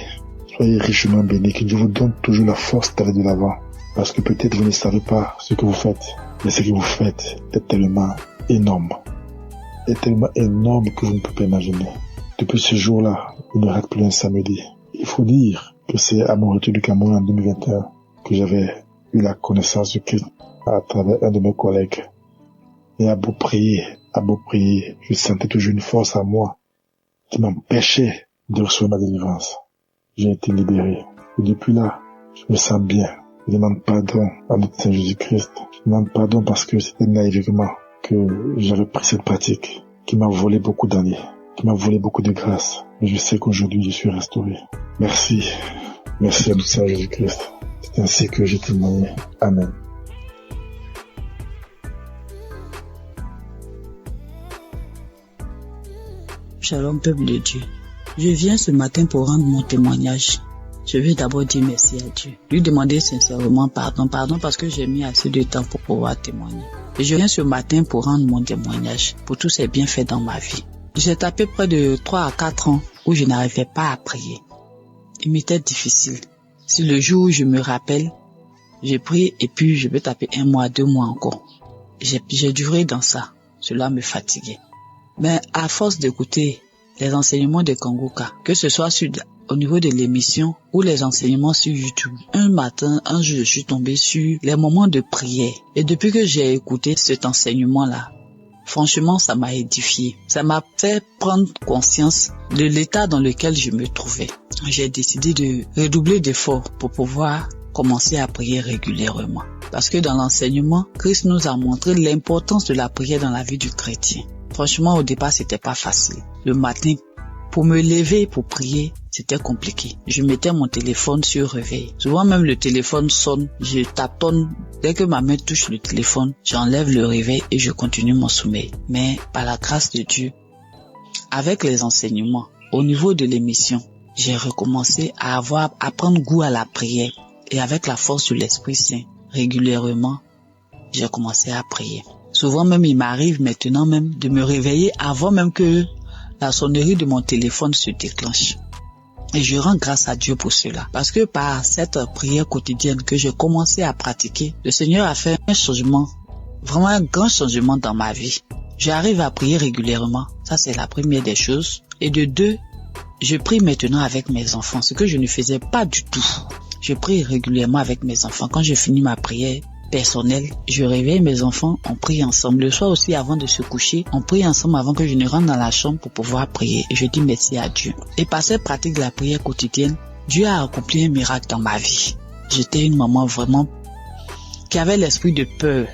Soyez richement bénis, que Dieu vous donne toujours la force d'aller de l'avant. Parce que peut-être vous ne savez pas ce que vous faites, mais ce que vous faites est tellement énorme. Est tellement énorme que vous ne pouvez pas imaginer. Depuis ce jour-là, il ne rate plus un samedi. Il faut dire que c'est à mon retour du Cameroun en 2021 que j'avais eu la connaissance de Christ à travers un de mes collègues. Et à beau prier, je sentais toujours une force à moi qui m'empêchait de recevoir ma délivrance. J'ai été libéré. Et depuis là, je me sens bien. Je demande pardon à notre Seigneur Jésus-Christ. Je demande pardon parce que c'était naïvement que j'avais pris cette pratique qui m'a volé beaucoup d'années, qui m'a volé beaucoup de grâce. Mais je sais qu'aujourd'hui, je suis restauré. Merci. Merci à notre Seigneur Jésus-Christ. C'est ainsi que j'ai témoigné. Amen. Shalom, peuple de Dieu. Je viens ce matin pour rendre mon témoignage. Je veux d'abord dire merci à Dieu. Lui demander sincèrement pardon parce que j'ai mis assez de temps pour pouvoir témoigner. Et je viens ce matin pour rendre mon témoignage pour tous ces bienfaits dans ma vie. J'ai tapé près de 3 à 4 ans où je n'arrivais pas à prier. Il m'était difficile. Si le jour où je me rappelle, j'ai prié et puis je peux taper 1 mois, 2 mois encore. J'ai duré dans ça. Cela me fatiguait. Mais à force d'écouter les enseignements de Kangoka, que ce soit au niveau de l'émission ou les enseignements sur YouTube, un jour, je suis tombé sur les moments de prière. Et depuis que j'ai écouté cet enseignement-là, franchement, ça m'a édifié. Ça m'a fait prendre conscience de l'état dans lequel je me trouvais. J'ai décidé de redoubler d'efforts pour pouvoir commencer à prier régulièrement. Parce que dans l'enseignement, Christ nous a montré l'importance de la prière dans la vie du chrétien. Franchement, au départ, c'était pas facile. Le matin, pour me lever pour prier, c'était compliqué. Je mettais mon téléphone sur réveil. Souvent même le téléphone sonne, je taponne. Dès que ma main touche le téléphone, j'enlève le réveil et je continue mon sommeil. Mais par la grâce de Dieu, avec les enseignements, au niveau de l'émission, j'ai recommencé à prendre goût à la prière. Et avec la force de l'Esprit Saint, régulièrement, j'ai commencé à prier. Souvent même, il m'arrive maintenant même de me réveiller avant même que la sonnerie de mon téléphone se déclenche. Et je rends grâce à Dieu pour cela. Parce que par cette prière quotidienne que j'ai commencé à pratiquer, le Seigneur a fait un changement, vraiment un grand changement dans ma vie. J'arrive à prier régulièrement. Ça, c'est la première des choses. Et de deux, je prie maintenant avec mes enfants, ce que je ne faisais pas du tout. Je prie régulièrement avec mes enfants. Quand je finis ma prière personnelle, je réveille mes enfants, on prie ensemble. Le soir aussi, avant de se coucher, on prie ensemble avant que je ne rentre dans la chambre pour pouvoir prier. Et je dis merci à Dieu. Et par cette pratique de la prière quotidienne, Dieu a accompli un miracle dans ma vie. J'étais une maman vraiment qui avait l'esprit de peur.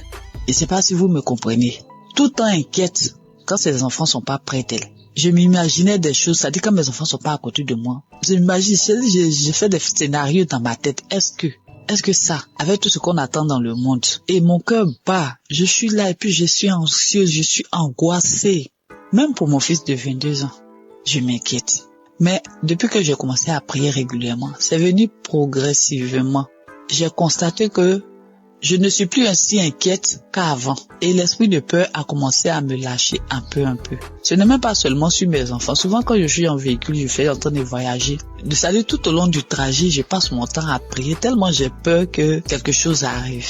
Et c'est pas si vous me comprenez. Tout le temps inquiète quand ses enfants sont pas près d'elle. Je m'imaginais des choses, c'est-à-dire quand mes enfants sont pas à côté de moi. J'ai fait des scénarios dans ma tête. Est-ce que ça, avec tout ce qu'on attend dans le monde, et mon cœur bat, je suis là et puis je suis anxieuse, je suis angoissée. Même pour mon fils de 22 ans, je m'inquiète. Mais depuis que j'ai commencé à prier régulièrement, c'est venu progressivement. J'ai constaté que je ne suis plus ainsi inquiète qu'avant. Et l'esprit de peur a commencé à me lâcher un peu. Ce n'est même pas seulement sur mes enfants. Souvent quand je suis en véhicule, je fais en train de voyager. C'est-à-dire tout au long du trajet, je passe mon temps à prier tellement j'ai peur que quelque chose arrive.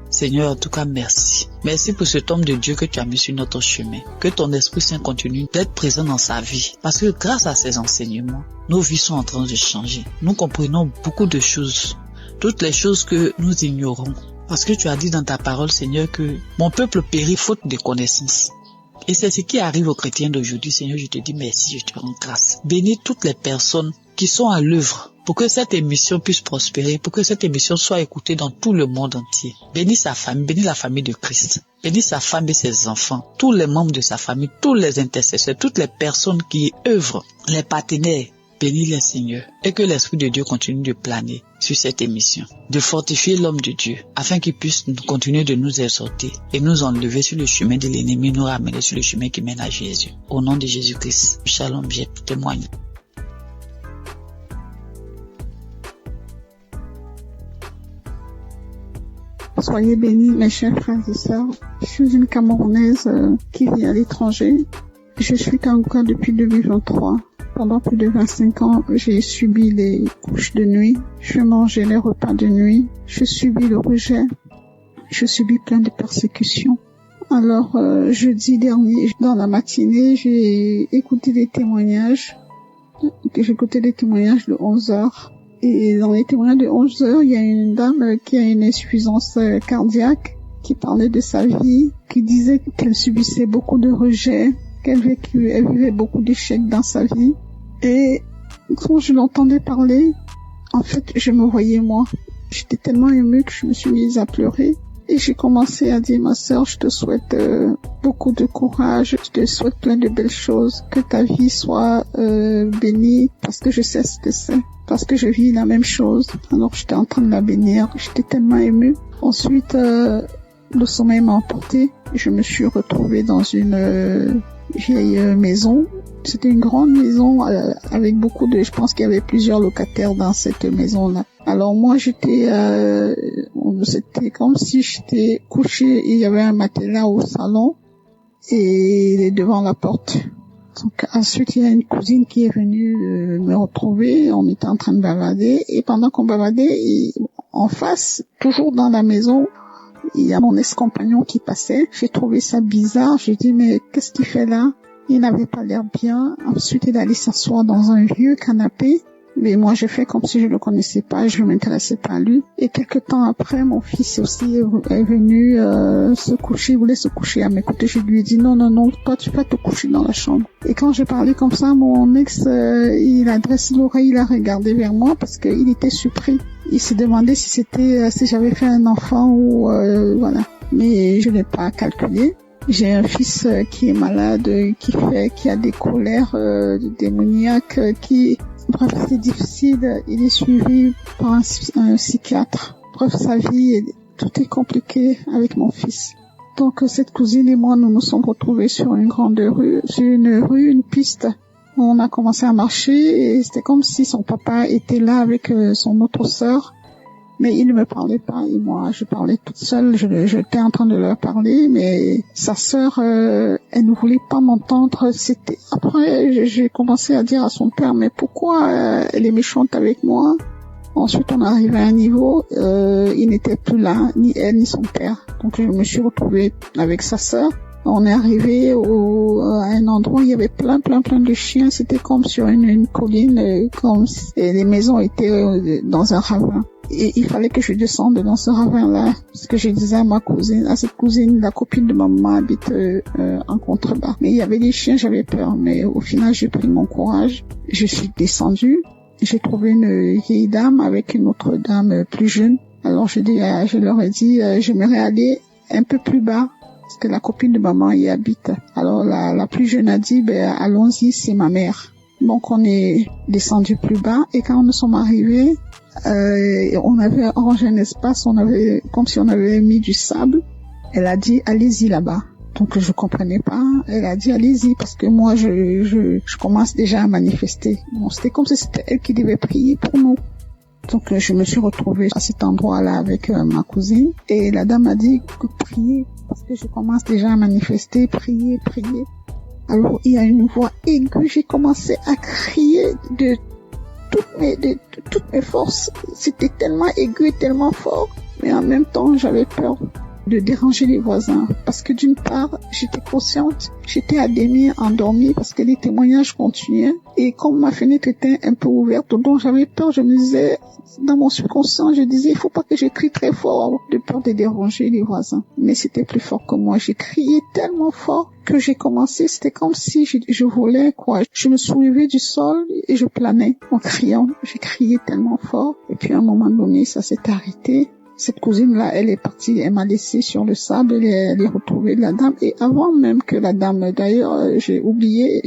Seigneur, en tout cas, merci. Merci pour cet homme de Dieu que tu as mis sur notre chemin. Que ton Esprit Saint continue d'être présent dans sa vie. Parce que grâce à ces enseignements, nos vies sont en train de changer. Nous comprenons beaucoup de choses. Toutes les choses que nous ignorons. Parce que tu as dit dans ta parole, Seigneur, que mon peuple périt faute de connaissance. Et c'est ce qui arrive aux chrétiens d'aujourd'hui. Seigneur, je te dis merci, je te rends grâce. Bénis toutes les personnes qui sont à l'œuvre pour que cette émission puisse prospérer, pour que cette émission soit écoutée dans tout le monde entier. Bénis sa famille, bénis la famille de Christ. Bénis sa femme et ses enfants, tous les membres de sa famille, tous les intercesseurs, toutes les personnes qui œuvrent, les partenaires. Bénis les Seigneur et que l'Esprit de Dieu continue de planer sur cette émission, de fortifier l'homme de Dieu afin qu'il puisse continuer de nous exhorter et nous enlever sur le chemin de l'ennemi, nous ramener sur le chemin qui mène à Jésus. Au nom de Jésus-Christ, shalom, j'ai témoigné. Soyez bénis, mes chers frères et sœurs. Je suis une Camerounaise qui vit à l'étranger. Je suis Kanguka depuis 2023. Pendant plus de 25 ans, j'ai subi les couches de nuit. Je mangeais les repas de nuit. Je subis le rejet. Je subis plein de persécutions. Alors, jeudi dernier, dans la matinée, j'ai écouté des témoignages. J'ai écouté des témoignages de 11 heures. Et dans les témoignages de 11 heures, il y a une dame qui a une insuffisance cardiaque, qui parlait de sa vie, qui disait qu'elle subissait beaucoup de rejets, qu'elle vivait beaucoup d'échecs dans sa vie. Et quand je l'entendais parler, en fait, je me voyais moi. J'étais tellement émue que je me suis mise à pleurer. Et j'ai commencé à dire, ma sœur, je te souhaite beaucoup de courage, je te souhaite plein de belles choses, que ta vie soit bénie, parce que je sais ce que c'est, parce que je vis la même chose. Alors j'étais en train de la bénir, j'étais tellement émue. Ensuite, le sommeil m'a emporté, je me suis retrouvée dans une vieille maison. C'était une grande maison avec beaucoup de... Je pense qu'il y avait plusieurs locataires dans cette maison-là. Alors moi, c'était comme si j'étais couchée et il y avait un matelas au salon et devant la porte. Donc ensuite, il y a une cousine qui est venue me retrouver. On était en train de bavader et pendant qu'on bavadait, en face, toujours dans la maison, il y a mon ex-compagnon qui passait. J'ai trouvé ça bizarre. J'ai dit, mais qu'est-ce qu'il fait là? Il n'avait pas l'air bien. Ensuite, il allait s'asseoir dans un vieux canapé. Mais moi, j'ai fait comme si je le connaissais pas, je m'intéressais pas à lui. Et quelque temps après, mon fils aussi est venu se coucher, il voulait se coucher à mes côtés. Je lui ai dit non, toi tu vas te coucher dans la chambre. Et quand j'ai parlé comme ça, mon ex, il a dressé l'oreille, il a regardé vers moi parce qu'il était surpris. Il se demandait si j'avais fait un enfant ou voilà. Mais je l'ai pas calculé. J'ai un fils qui est malade, qui a des colères démoniaques, bref, c'est difficile. Il est suivi par un psychiatre. Bref, sa vie, tout est compliqué avec mon fils. Donc, cette cousine et moi, nous nous sommes retrouvés sur une grande rue, une piste On a commencé à marcher et c'était comme si son papa était là avec son autre sœur. Mais il ne me parlait pas et moi je parlais toute seule, j'étais en train de leur parler, mais sa sœur, elle ne voulait pas m'entendre. C'était après j'ai commencé à dire à son père, mais pourquoi elle est méchante avec moi? Ensuite on est arrivé à un niveau, il n'était plus là, ni elle ni son père. Donc je me suis retrouvée avec sa sœur. On est arrivé à un endroit où il y avait plein de chiens. C'était comme sur une colline, comme si les maisons étaient dans un ravin. Et il fallait que je descende dans ce ravin-là, parce que je disais à cette cousine, la copine de maman habite en contrebas. Mais il y avait des chiens, j'avais peur. Mais au final, j'ai pris mon courage. Je suis descendue. J'ai trouvé une vieille dame avec une autre dame plus jeune. Alors je leur ai dit, j'aimerais aller un peu plus bas, parce que la copine de maman y habite. Alors la plus jeune a dit, allons-y, c'est ma mère. Donc on est descendu plus bas et quand nous sommes arrivés, on avait arrangé un espace, comme si on avait mis du sable. Elle a dit, allez-y là-bas. Donc je comprenais pas. Elle a dit, allez-y, parce que moi je commence déjà à manifester. Bon, c'était comme si c'était elle qui devait prier pour nous. Donc je me suis retrouvée à cet endroit-là avec ma cousine et la dame a dit que prier, parce que je commence déjà à manifester, prier. Alors il y a une voix aiguë, j'ai commencé à crier de toutes mes forces. C'était tellement aigu et tellement fort, mais en même temps j'avais peur de déranger les voisins, parce que d'une part j'étais consciente, j'étais à demi endormie parce que les témoignages continuaient et comme ma fenêtre était un peu ouverte, donc j'avais peur. Je me disais, dans mon subconscient, je disais, il faut pas que je crie très fort de peur de déranger les voisins. Mais c'était plus fort que moi. J'ai crié tellement fort que j'ai commencé, c'était comme si je volais, quoi. Je me soulevais du sol et je planais en criant. J'ai crié tellement fort et puis à un moment donné, ça s'est arrêté. Cette cousine-là, elle est partie, elle m'a laissé sur le sable, elle est retrouvée la dame. Et avant même que la dame, d'ailleurs, j'ai omis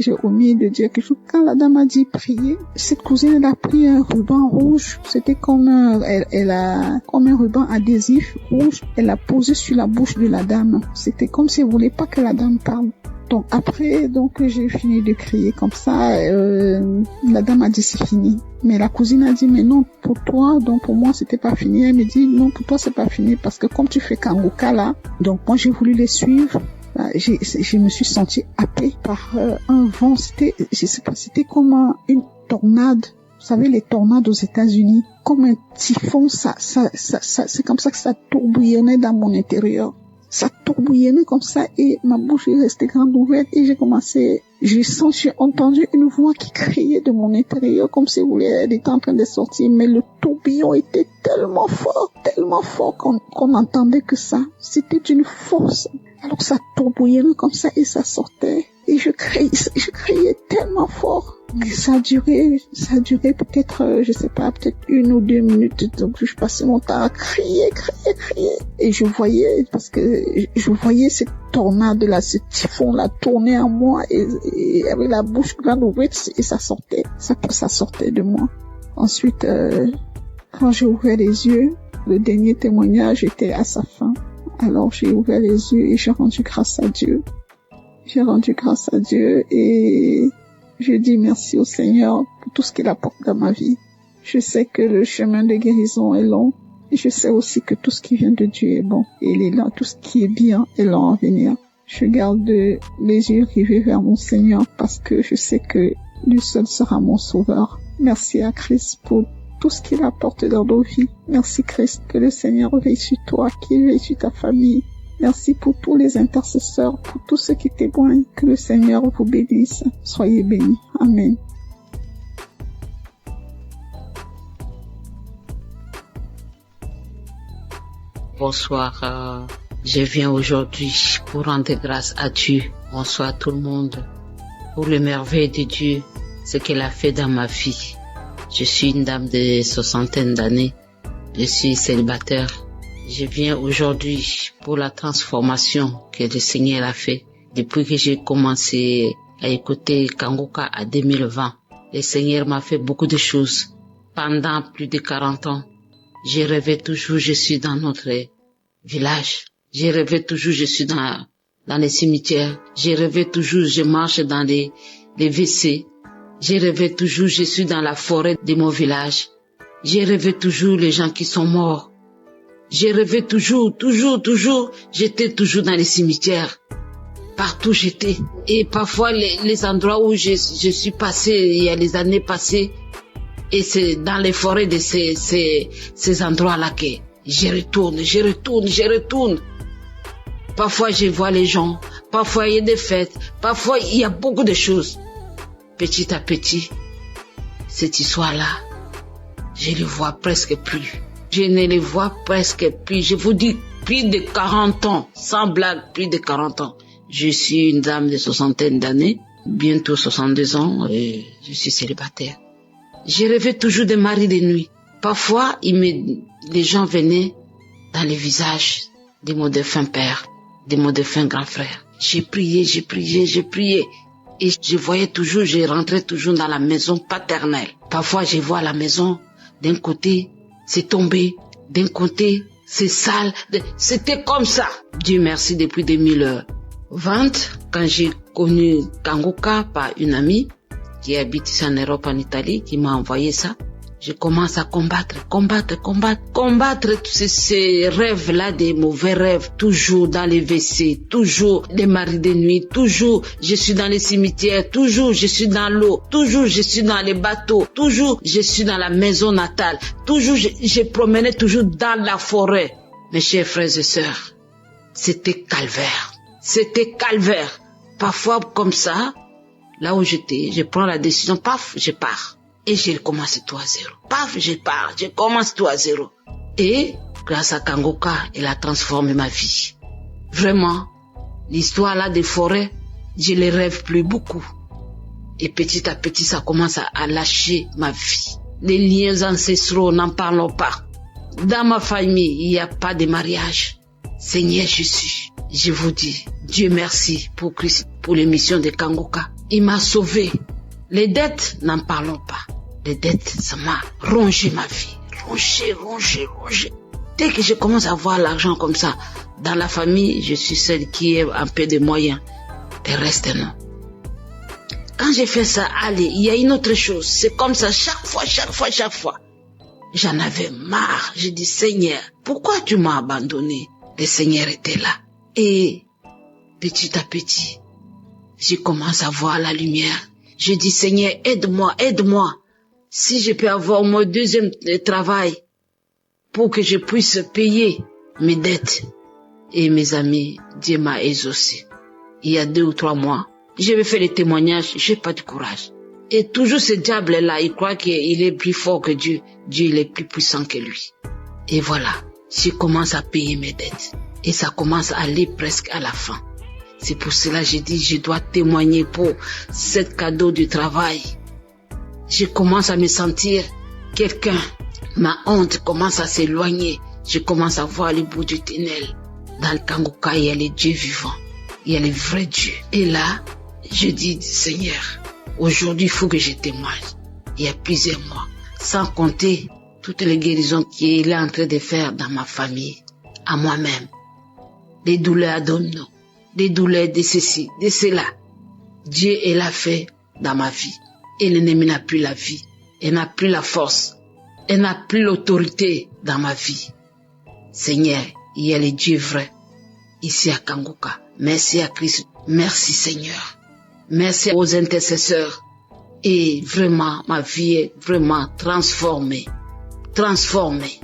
de dire quelque chose. Quand la dame a dit prier, cette cousine, elle a pris un ruban rouge. C'était comme elle a comme un ruban adhésif rouge. Elle l'a posé sur la bouche de la dame. C'était comme si elle voulait pas que la dame parle. Donc après, j'ai fini de crier comme ça. La dame a dit c'est fini. Mais la cousine a dit mais non pour toi, donc pour moi c'était pas fini. Elle me dit non pour toi c'est pas fini parce que comme tu fais Kangoka là, donc moi j'ai voulu les suivre. Je me suis sentie happée par un vent. Je sais pas, c'était comme une tornade. Vous savez les tornades aux États-Unis, comme un typhon. Ça c'est comme ça que ça tourbillonnait dans mon intérieur. Ça tourbillonnait comme ça et ma bouche est restée grande ouverte et j'ai entendu une voix qui criait de mon intérieur comme si elle était en train de sortir, mais le tourbillon était tellement fort qu'on entendait que ça. C'était d'une force. Alors ça tourbillonnait comme ça et ça sortait. Et je criais tellement fort que ça a duré peut-être, je sais pas, peut-être 1 ou 2 minutes. Donc je passais mon temps à crier. Et je voyais cette tornade-là, ce typhon-là tourner en moi et avec la bouche grande ouverte et ça sortait de moi. Ensuite, quand j'ai ouvert les yeux, le dernier témoignage était à sa fin. Alors j'ai ouvert les yeux et j'ai rendu grâce à Dieu. Et je dis merci au Seigneur pour tout ce qu'il apporte dans ma vie. Je sais que le chemin de guérison est long et je sais aussi que tout ce qui vient de Dieu est bon. Et il est là, tout ce qui est bien est long à venir. Je garde les yeux rivés vers mon Seigneur parce que je sais que lui seul sera mon sauveur. Merci à Christ pour tout ce qu'il apporte dans nos vies. Merci Christ, que le Seigneur veille sur toi, qu'il veille sur ta famille. Merci pour tous les intercesseurs, pour tous ceux qui témoignent. Que le Seigneur vous bénisse. Soyez bénis. Amen. Bonsoir. Je viens aujourd'hui pour rendre grâce à Dieu. Bonsoir tout le monde. Pour le merveille de Dieu, ce qu'il a fait dans ma vie. Je suis une dame de 60 d'années. Je suis célibataire. Je viens aujourd'hui pour la transformation que le Seigneur a fait. Depuis que j'ai commencé à écouter Kangoka en 2020, le Seigneur m'a fait beaucoup de choses. Pendant plus de 40 ans, j'ai rêvé toujours, je suis dans notre village. J'ai rêvé toujours, je suis dans les cimetières. J'ai rêvé toujours, je marche dans les WC. J'ai rêvé toujours, je suis dans la forêt de mon village. J'ai rêvé toujours les gens qui sont morts. J'ai rêvé toujours, j'étais toujours dans les cimetières. Partout j'étais. Et parfois les endroits où je suis passée, il y a les années passées, et c'est dans les forêts de ces endroits-là que je retourne. Parfois je vois les gens, parfois il y a des fêtes, parfois il y a beaucoup de choses. Petit à petit, cette histoire-là, je ne vois presque plus. Je ne les vois presque plus. Je vous dis, plus de 40 ans, sans blague, plus de 40 ans. Je suis une dame de 60 d'années, bientôt 62 ans, et je suis célibataire. Je rêvais toujours de mari de nuit. Parfois, les gens venaient dans les visages de mon défunt père, de mon défunt grand frère. J'ai prié. Et je voyais toujours, je rentrais toujours dans la maison paternelle. Parfois, je vois la maison, d'un côté, c'est tombé, d'un côté, c'est sale. C'était comme ça. Dieu merci, depuis 2020, quand j'ai connu Kanguka par une amie qui habite ici en Europe, en Italie, qui m'a envoyé ça, je commence à combattre tous ces rêves-là, des mauvais rêves, toujours dans les WC, toujours des maris de nuit, toujours je suis dans les cimetières, toujours je suis dans l'eau, toujours je suis dans les bateaux, toujours je suis dans la maison natale, toujours je promenais toujours dans la forêt. Mes chers frères et sœurs, c'était calvaire. Parfois comme ça, là où j'étais, je prends la décision, paf, je pars. Et je commence tout à zéro. Paf, je pars, je commence tout à zéro. Et grâce à Kanguka, elle a transformé ma vie. Vraiment, l'histoire là des forêts, je les rêve plus beaucoup. Et petit à petit, ça commence à lâcher ma vie. Les liens ancestraux, n'en parlons pas. Dans ma famille, il n'y a pas de mariage. Seigneur Jésus, je vous dis, Dieu merci pour Christ, pour l'émission de Kanguka. Il m'a sauvé. Les dettes, n'en parlons pas. Les dettes, ça m'a rongé ma vie. Rongé. Dès que je commence à voir l'argent comme ça, dans la famille, je suis celle qui a un peu de moyens. Le reste, non. Quand j'ai fait ça, allez, il y a une autre chose. C'est comme ça, chaque fois. J'en avais marre. J'ai dit, Seigneur, pourquoi tu m'as abandonné? Le Seigneur était là. Et petit à petit, je commence à voir la lumière. Je dis, Seigneur, aide-moi. Si je peux avoir mon deuxième travail pour que je puisse payer mes dettes. Et mes amis, Dieu m'a exaucé. Il y a 2 ou 3 mois, je vais faire les témoignages, j'ai pas de courage. Et toujours ce diable-là, il croit qu'il est plus fort que Dieu. Dieu, il est plus puissant que lui. Et voilà, je commence à payer mes dettes. Et ça commence à aller presque à la fin. C'est pour cela que j'ai dit, je dois témoigner pour ce cadeau du travail. Je commence à me sentir quelqu'un. Ma honte commence à s'éloigner. Je commence à voir le bout du tunnel. Dans le Kanguka, il y a les dieux vivants. Il y a les vrais dieux. Et là, je dis, Seigneur, aujourd'hui, il faut que je témoigne. Il y a plusieurs mois. Sans compter toutes les guérisons qu'il est en train de faire dans ma famille, à moi-même. Des douleurs abdominaux, des douleurs de ceci, de cela. Dieu, il a fait dans ma vie. Et l'ennemi n'a plus la vie. Elle n'a plus la force. Elle n'a plus l'autorité dans ma vie. Seigneur, il y a les dieux vrais ici à Kanguka. Merci à Christ. Merci Seigneur. Merci aux intercesseurs. Et vraiment, ma vie est vraiment transformée. Transformée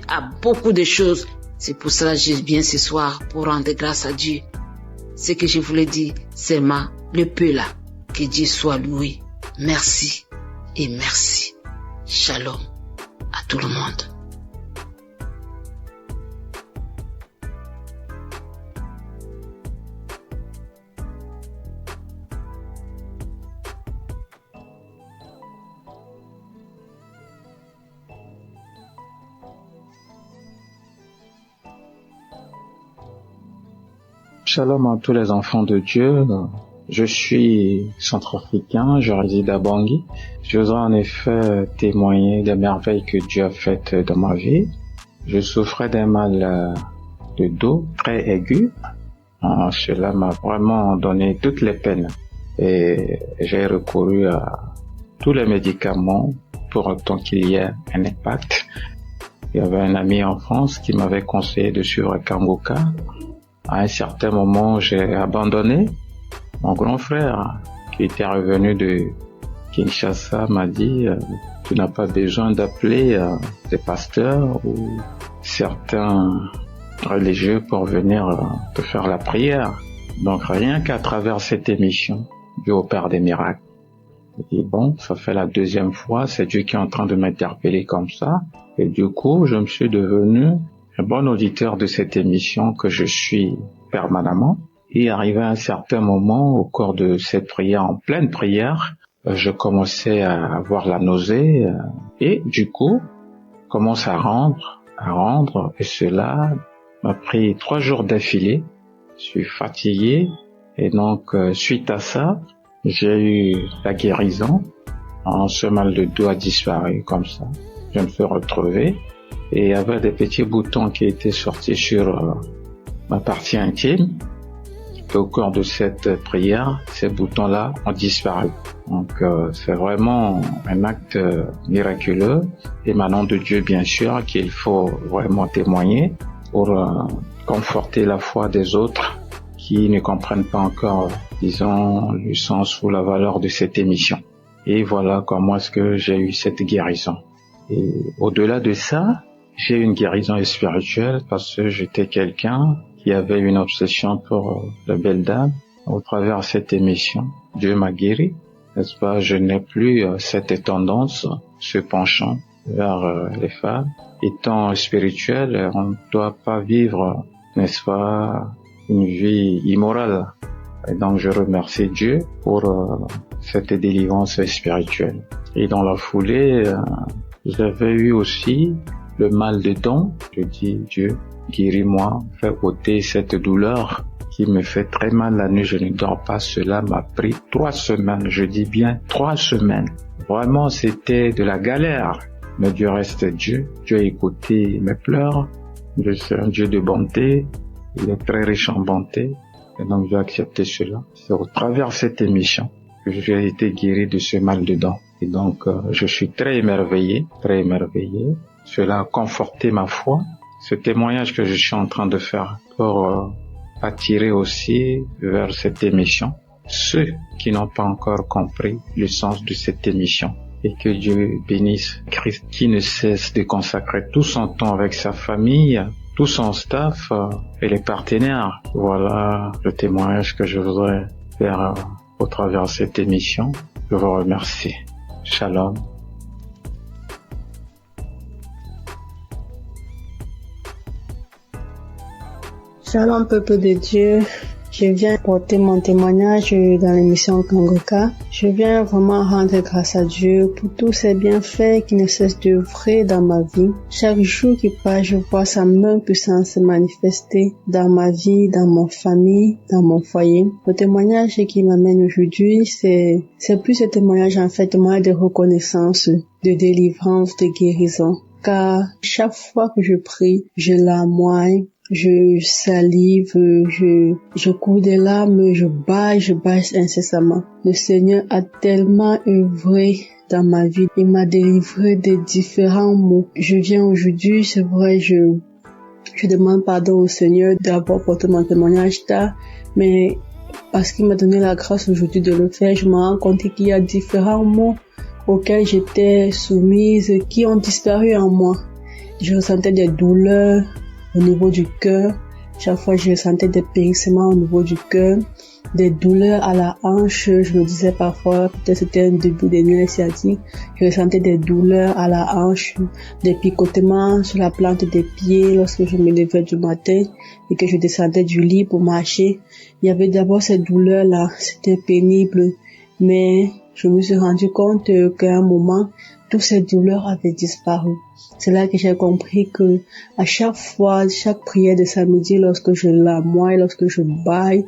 à beaucoup de choses. C'est pour cela que je viens ce soir pour rendre grâce à Dieu. Ce que je voulais dire, c'est le peu là. Que Dieu soit loué. Merci et merci. Shalom à tout le monde. Shalom à tous les enfants de Dieu. Je suis centrafricain, je réside à Bangui. Je voudrais en effet témoigner des merveilles que Dieu a faites dans ma vie. Je souffrais d'un mal de dos très aigu. Cela m'a vraiment donné toutes les peines. et j'ai recouru à tous les médicaments pour autant qu'il y ait un impact. Il y avait un ami en France qui m'avait conseillé de suivre Kangoka. À un certain moment, j'ai abandonné. Mon grand frère, qui était revenu de Kinshasa, m'a dit tu n'as pas besoin d'appeler des pasteurs ou certains religieux pour venir te faire la prière. Donc rien qu'à travers cette émission, Dieu opère des miracles. Et bon, ça fait la deuxième fois, c'est Dieu qui est en train de m'interpeller comme ça. Et du coup, je me suis devenu un bon auditeur de cette émission que je suis permanemment. Et arrivé à un certain moment, au cours de cette prière, en pleine prière, je commençais à avoir la nausée et du coup, commence à rendre. Et cela m'a pris 3 jours d'affilée. Je suis fatigué et donc, suite à ça, j'ai eu la guérison. Ce mal de dos a disparu comme ça. Je me suis retrouvé et il y avait des petits boutons qui étaient sortis sur ma partie intime. Et au cours de cette prière, ces boutons-là ont disparu. Donc c'est vraiment un acte miraculeux, émanant de Dieu bien sûr, qu'il faut vraiment témoigner pour conforter la foi des autres qui ne comprennent pas encore, disons, le sens ou la valeur de cette émission. Et voilà comment est-ce que j'ai eu cette guérison. Et au-delà de ça, j'ai eu une guérison spirituelle parce que j'étais quelqu'un qui avait une obsession pour la belle dame. Au travers de cette émission, Dieu m'a guéri, n'est-ce pas? Je n'ai plus cette tendance, ce penchant vers les femmes. Étant spirituel, on ne doit pas vivre, n'est-ce pas, une vie immorale. Et donc je remercie Dieu pour cette délivrance spirituelle. Et dans la foulée, j'avais eu aussi le mal de dents. Je dis, Dieu, guéris-moi, fais ôter cette douleur qui me fait très mal la nuit, je ne dors pas. Cela m'a pris 3 semaines, je dis bien 3 semaines. Vraiment, c'était de la galère. Mais Dieu reste Dieu. Dieu a écouté mes pleurs. Dieu c'est un Dieu de bonté. Il est très riche en bonté. Et donc, j'ai accepté cela. C'est au travers de cette émission que j'ai été guéri de ce mal de dents. Et donc, je suis très émerveillé, très émerveillé. Cela a conforté ma foi. Ce témoignage que je suis en train de faire pour attirer aussi vers cette émission ceux qui n'ont pas encore compris le sens de cette émission. Et que Dieu bénisse Christ qui ne cesse de consacrer tout son temps avec sa famille, tout son staff et les partenaires. Voilà le témoignage que je voudrais faire au travers de cette émission. Je vous remercie. Shalom. Shalom peuple de Dieu, je viens porter mon témoignage dans l'émission Kangoka. Je viens vraiment rendre grâce à Dieu pour tous ses bienfaits qui ne cessent d'œuvrer dans ma vie. Chaque jour qui passe, je vois sa main puissante se manifester dans ma vie, dans mon famille, dans mon foyer. Le témoignage qui m'amène aujourd'hui, c'est plus un témoignage en fait, témoignage de reconnaissance, de délivrance, de guérison. Car chaque fois que je prie, je larmoie. Je salive, je cours des larmes, je baille incessamment. Le Seigneur a tellement œuvré dans ma vie. Il m'a délivré de différents maux. Je viens aujourd'hui, c'est vrai, je demande pardon au Seigneur d'avoir porté mon témoignage tard, mais parce qu'il m'a donné la grâce aujourd'hui de le faire, je me rends compte qu'il y a différents maux auxquels j'étais soumise qui ont disparu en moi. Je ressentais des douleurs au niveau du cœur. Chaque fois, je ressentais des périssements au niveau du cœur, des douleurs à la hanche. Je me disais parfois, peut-être c'était un début de nerfs sciatiques. Je ressentais des douleurs à la hanche, des picotements sur la plante des pieds lorsque je me levais du matin et que je descendais du lit pour marcher. Il y avait d'abord ces douleurs-là, c'était pénible, mais je me suis rendu compte qu'à un moment, toutes ces douleurs avaient disparu. C'est là que j'ai compris que à chaque fois, chaque prière de samedi, lorsque je larmoie, lorsque je baille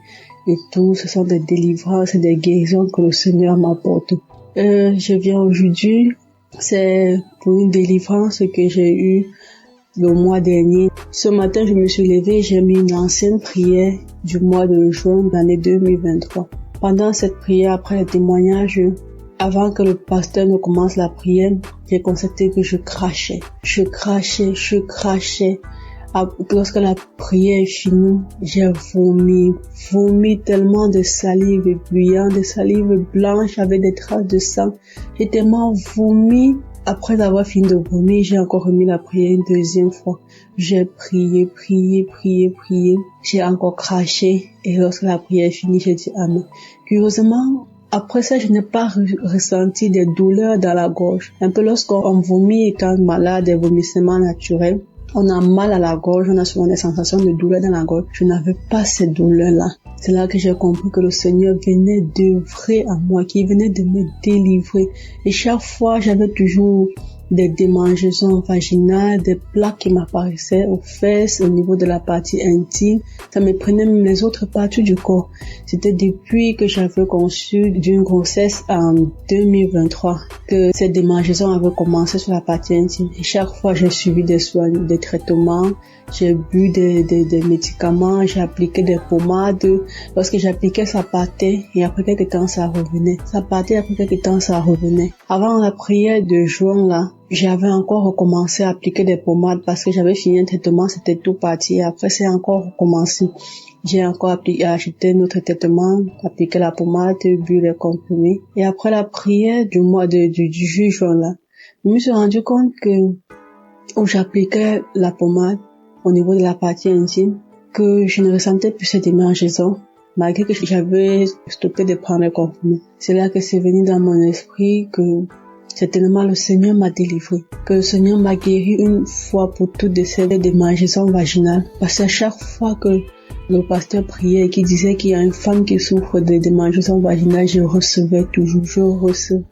et tout, ce sont des délivrances et des guérisons que le Seigneur m'apporte. Je viens aujourd'hui, c'est pour une délivrance que j'ai eue le mois dernier. Ce matin, je me suis levée, j'ai mis une ancienne prière du mois de juin de l'année 2023. Pendant cette prière, après le témoignage, avant que le pasteur ne commence la prière, j'ai constaté que je crachais. Lorsque la prière est finie, j'ai vomi tellement de salive bouillante, de salive blanche avec des traces de sang. J'ai tellement vomi. Après avoir fini de vomir, j'ai encore remis la prière une deuxième fois. J'ai prié. J'ai encore craché. Et lorsque la prière est finie, j'ai dit Amen. Curieusement, après ça, je n'ai pas ressenti des douleurs dans la gorge. Un peu lorsqu'on vomit étant malade, des vomissements naturels, on a mal à la gorge, on a souvent des sensations de douleur dans la gorge. Je n'avais pas ces douleurs-là. C'est là que j'ai compris que le Seigneur venait d'œuvrer à moi, qu'il venait de me délivrer. Et chaque fois, j'avais toujours des démangeaisons vaginales, des plaques qui m'apparaissaient aux fesses, au niveau de la partie intime. Ça me prenait même les autres parties du corps. C'était depuis que j'avais conçu d'une grossesse en 2023 que ces démangeaisons avaient commencé sur la partie intime. Et chaque fois, j'ai suivi des soins, des traitements, j'ai bu des médicaments, j'ai appliqué des pommades. Lorsque j'appliquais, ça partait et après quelques temps, ça revenait. Avant la prière de juin, là, j'avais encore recommencé à appliquer des pommades parce que j'avais fini un traitement, c'était tout parti. Et après, c'est encore recommencé. J'ai encore acheté notre traitement, appliqué la pommade, bu les comprimés. Et après la prière du mois du juin, là, je me suis rendu compte que où j'appliquais la pommade au niveau de la partie intime, que je ne ressentais plus cette démangeaison, malgré que j'avais stoppé de prendre les comprimés. C'est là que c'est venu dans mon esprit que certainement le Seigneur m'a délivré, que le Seigneur m'a guéri une fois pour toutes de ces démangeaisons vaginales. Parce qu'à chaque fois que le pasteur priait et qui disait qu'il y a une femme qui souffre de démangeaisons vaginales, je recevais toujours,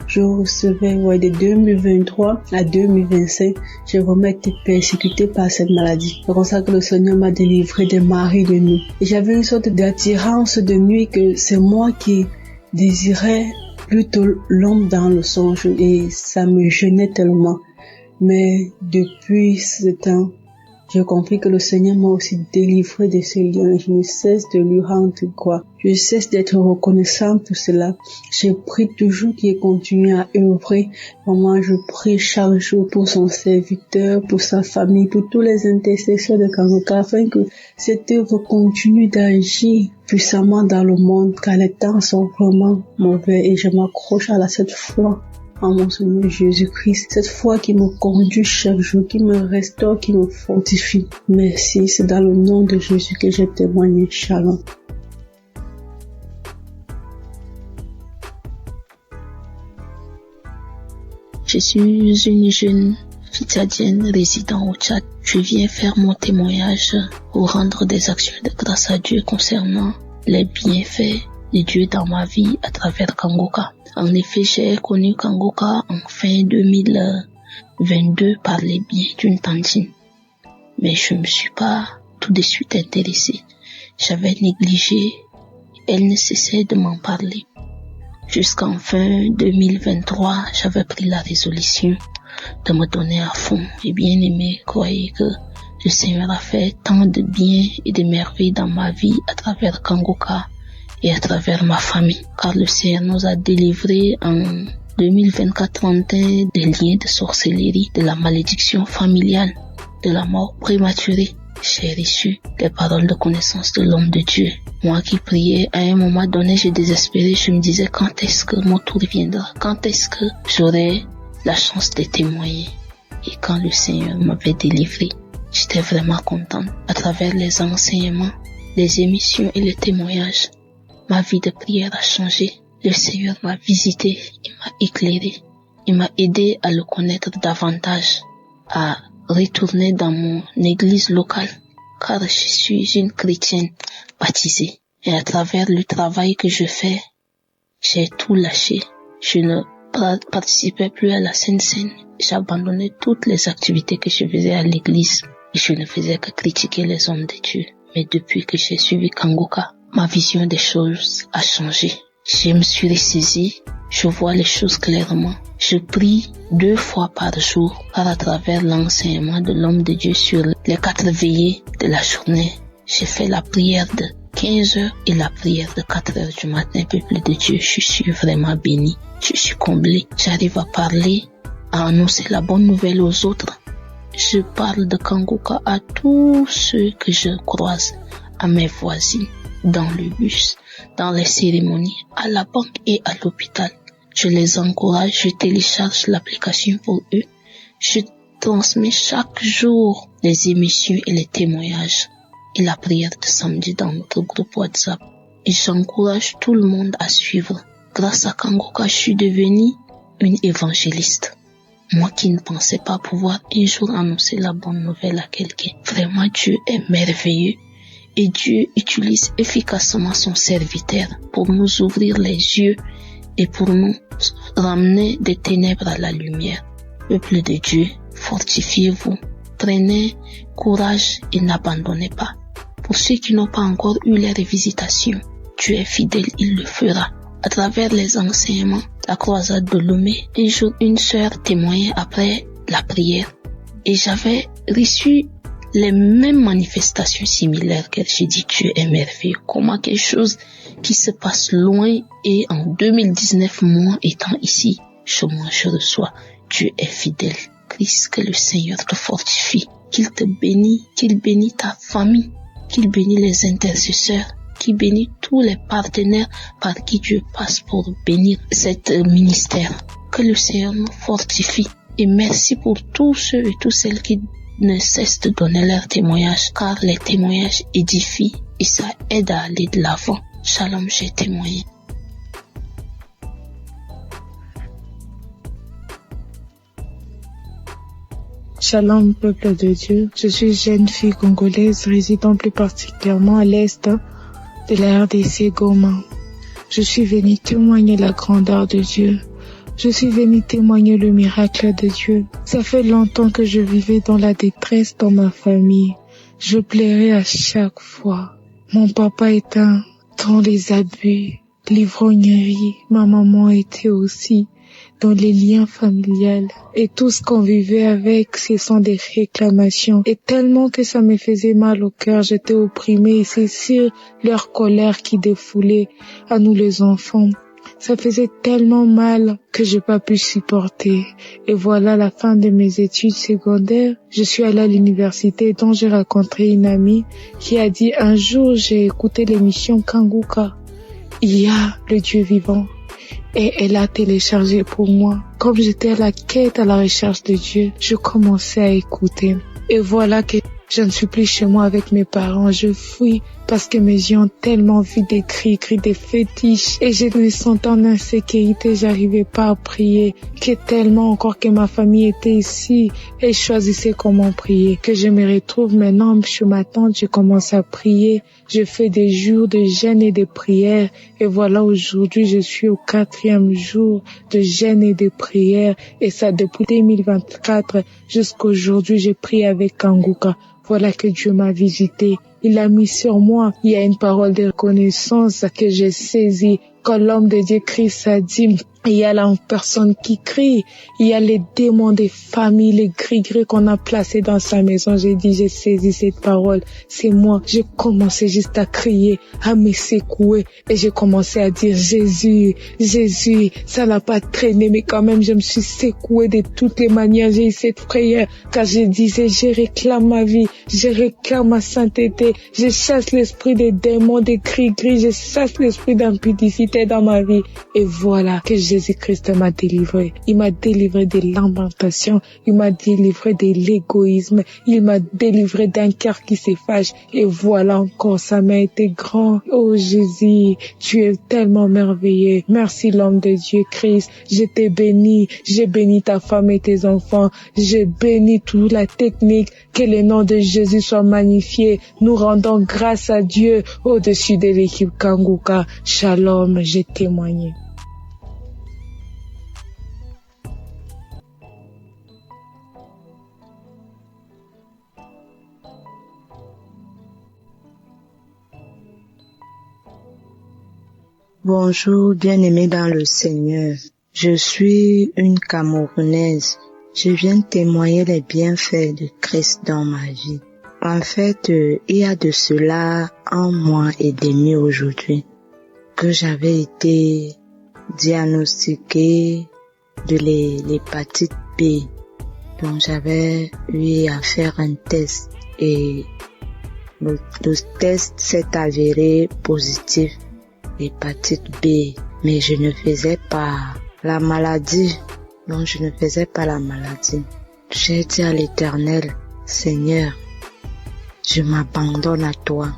je recevais, ouais, de 2023 à 2025, j'ai vraiment été persécutée par cette maladie. C'est comme ça que le Seigneur m'a délivré des maris de nuit. Et j'avais une sorte d'attirance de nuit que c'est moi qui désirais plutôt l'homme dans le songe et ça me gênait tellement. Mais depuis ce temps, j'ai compris que le Seigneur m'a aussi délivré de ces liens. Je ne cesse de lui rendre gloire. Je cesse d'être reconnaissant pour cela. Je prie toujours qu'il continue à œuvrer. Moi, je prie chaque jour pour son serviteur, pour sa famille, pour tous les intercesseurs de Kangoka, afin que cette œuvre continue d'agir puissamment dans le monde, car les temps sont vraiment mauvais et je m'accroche à cette foi en mon Seigneur Jésus-Christ, cette foi qui me conduit chaque jour, qui me restaure, qui me fortifie. Merci, c'est dans le nom de Jésus que j'ai témoigné. Shalom. Je suis une jeune fitadienne résidant au Tchad. Je viens faire mon témoignage pour rendre des actions de grâce à Dieu concernant les bienfaits de Dieu dans ma vie à travers Kangoka. En effet, j'ai connu Kangoka en fin 2022 par les biais d'une tantine. Mais je ne me suis pas tout de suite intéressée. J'avais négligé. Elle ne cessait de m'en parler. Jusqu'en fin 2023, j'avais pris la résolution de me donner à fond. Et bien aimé, croyez que le Seigneur a fait tant de bien et de merveilles dans ma vie à travers Kangoka et à travers ma famille, car le Seigneur nous a délivrés en 2024-31 des liens de sorcellerie, de la malédiction familiale, de la mort prématurée. J'ai reçu les paroles de connaissance de l'homme de Dieu. Moi qui priais, à un moment donné, j'ai désespéré. Je me disais, quand est-ce que mon tour viendra? Quand est-ce que j'aurai la chance de témoigner? Et quand le Seigneur m'avait délivré, j'étais vraiment contente. À travers les enseignements, les émissions et les témoignages, ma vie de prière a changé. Le Seigneur m'a visité, il m'a éclairé, il m'a aidé à le connaître davantage, à retourner dans mon église locale, car je suis une chrétienne baptisée. Et à travers le travail que je fais, j'ai tout lâché. Je ne participais plus à la Sainte Seine. J'ai abandonné toutes les activités que je faisais à l'église et je ne faisais que critiquer les hommes de Dieu. Mais depuis que j'ai suivi Kangoka, ma vision des choses a changé. Je me suis ressaisie, je vois les choses clairement. Je prie 2 fois par jour, car à travers l'enseignement de l'homme de Dieu sur les 4 veillées de la journée, j'ai fait la prière de 15h et la prière de 4h du matin, peuple de Dieu, je suis vraiment béni. Je suis comblé. J'arrive à parler, à annoncer la bonne nouvelle aux autres. Je parle de Kanguka à tous ceux que je croise, à mes voisines, dans le bus, dans les cérémonies, à la banque et à l'hôpital. Je les encourage, je télécharge l'application pour eux. Je transmets chaque jour les émissions et les témoignages et la prière de samedi dans notre groupe WhatsApp. Et j'encourage tout le monde à suivre. Grâce à Kanguka, je suis devenue une évangéliste. Moi qui ne pensais pas pouvoir un jour annoncer la bonne nouvelle à quelqu'un. Vraiment, Dieu est merveilleux et Dieu utilise efficacement son serviteur pour nous ouvrir les yeux et pour nous ramener des ténèbres à la lumière. Peuple de Dieu, fortifiez-vous, prenez courage et n'abandonnez pas. Pour ceux qui n'ont pas encore eu les visitations, Dieu est fidèle, il le fera. À travers les enseignements, la croisade de Lomé, un jour une sœur témoignait après la prière et j'avais reçu les mêmes manifestations similaires qu'elle. J'ai dit Dieu est merveilleux. Comment quelque chose qui se passe loin et en 2019, moi étant ici, je reçois. Dieu est fidèle. Christ, que le Seigneur te fortifie, qu'il te bénisse, qu'il bénisse ta famille, qu'il bénisse les intercesseurs, qu'il bénisse tous les partenaires par qui Dieu passe pour bénir cet ministère. Que le Seigneur nous fortifie et merci pour tous ceux et toutes celles qui ne cessent de donner leur témoignage, car les témoignages édifient et ça aide à aller de l'avant. Shalom, j'ai témoigné. Shalom, peuple de Dieu. Je suis jeune fille congolaise résidant plus particulièrement à l'est de la RDC Goma. Je suis venue témoigner la grandeur de Dieu. Je suis venue témoigner le miracle de Dieu. Ça fait longtemps que je vivais dans la détresse dans ma famille. Je pleurais à chaque fois. Mon papa était dans les abus, l'ivrognerie. Ma maman était aussi dans les liens familiales. Et tout ce qu'on vivait avec, ce sont des réclamations. Et tellement que ça me faisait mal au cœur, j'étais opprimée. Et c'est sur leur colère qui défoulait à nous les enfants. Ça faisait tellement mal que j'ai pas pu supporter. Et voilà la fin de mes études secondaires. Je suis allée à l'université dont j'ai rencontré une amie qui a dit un jour j'ai écouté l'émission Kanguka. Il y a le Dieu vivant. Et elle a téléchargé pour moi. Comme j'étais à la quête, à la recherche de Dieu, je commençais à écouter. Et voilà que je ne suis plus chez moi avec mes parents. Je fuis parce que mes yeux ont tellement vu des cris, des fétiches. Et je me sentais en insécurité. J'arrivais pas à prier. Que tellement encore que ma famille était ici. Et je choisissais comment prier. Que je me retrouve maintenant chez ma tante. Je commence à prier. Je fais des jours de jeûne et de prières. Et voilà, aujourd'hui, je suis au 4e jour de jeûne et de prières. Et ça, depuis 2024 jusqu'à aujourd'hui, je prie avec Kanguka. Voilà que Dieu m'a visité. Il a mis sur moi. Il y a une parole de reconnaissance que j'ai saisie. Quand l'homme de Dieu Christ a dit, il y a la personne qui crie. Il y a les démons des familles, les gris-gris qu'on a placés dans sa maison. J'ai dit, j'ai saisi cette parole. C'est moi. J'ai commencé juste à crier, à me secouer. Et j'ai commencé à dire, Jésus, Jésus. Ça n'a pas traîné, mais quand même, je me suis secouée de toutes les manières. J'ai eu cette prière. Car je disais, je réclame ma vie. Je réclame ma sainteté. Je chasse l'esprit des démons, des gris-gris. Je chasse l'esprit d'impudicité dans ma vie. Et voilà que Jésus-Christ m'a délivré. Il m'a délivré de lamentation. Il m'a délivré de l'égoïsme. Il m'a délivré d'un cœur qui se fâche. Et voilà encore, ça m'a été grand. Oh Jésus, tu es tellement merveilleux. Merci l'homme de Dieu Christ. Je t'ai béni. J'ai béni ta femme et tes enfants. J'ai béni toute la technique. Que le nom de Jésus soit magnifié. Nous rendons grâce à Dieu au-dessus de l'équipe Kanguka. Shalom, j'ai témoigné. Bonjour, bien-aimés dans le Seigneur. Je suis une Camerounaise. Je viens témoigner les bienfaits de Christ dans ma vie. En fait, il y a de cela 1 mois et demi aujourd'hui que j'avais été diagnostiquée de l'hépatite B. Donc j'avais eu à faire un test et le test s'est avéré positif, hépatite B. Mais je ne faisais pas la maladie. Non, je ne faisais pas la maladie. J'ai dit à l'Éternel, Seigneur, je m'abandonne à toi.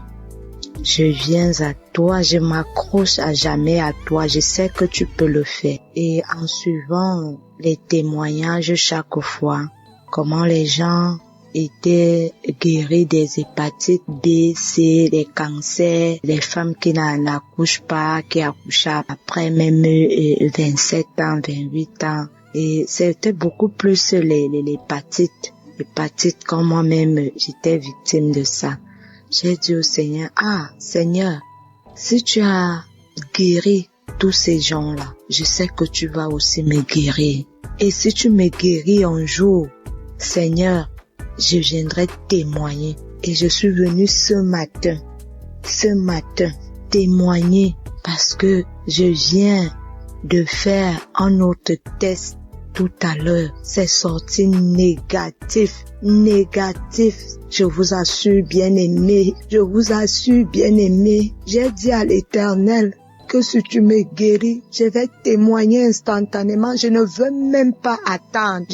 Je viens à toi, je m'accroche à jamais à toi. Je sais que tu peux le faire. Et en suivant les témoignages chaque fois, comment les gens étaient guéris des hépatites B, C, des cancers, les femmes qui n'accouchent pas, qui accouchent après même 27 ans, 28 ans. Et c'était beaucoup plus l'hépatite comme moi-même, j'étais victime de ça. J'ai dit au Seigneur, Seigneur, si tu as guéri tous ces gens-là, je sais que tu vas aussi me guérir. Et si tu me guéris un jour, Seigneur, je viendrai témoigner. Et je suis venue ce matin, témoigner parce que je viens de faire un autre test tout à l'heure. C'est sorti négatif. Je vous assure, bien-aimé. J'ai dit à l'Éternel que si tu me guéris, je vais témoigner instantanément. Je ne veux même pas attendre.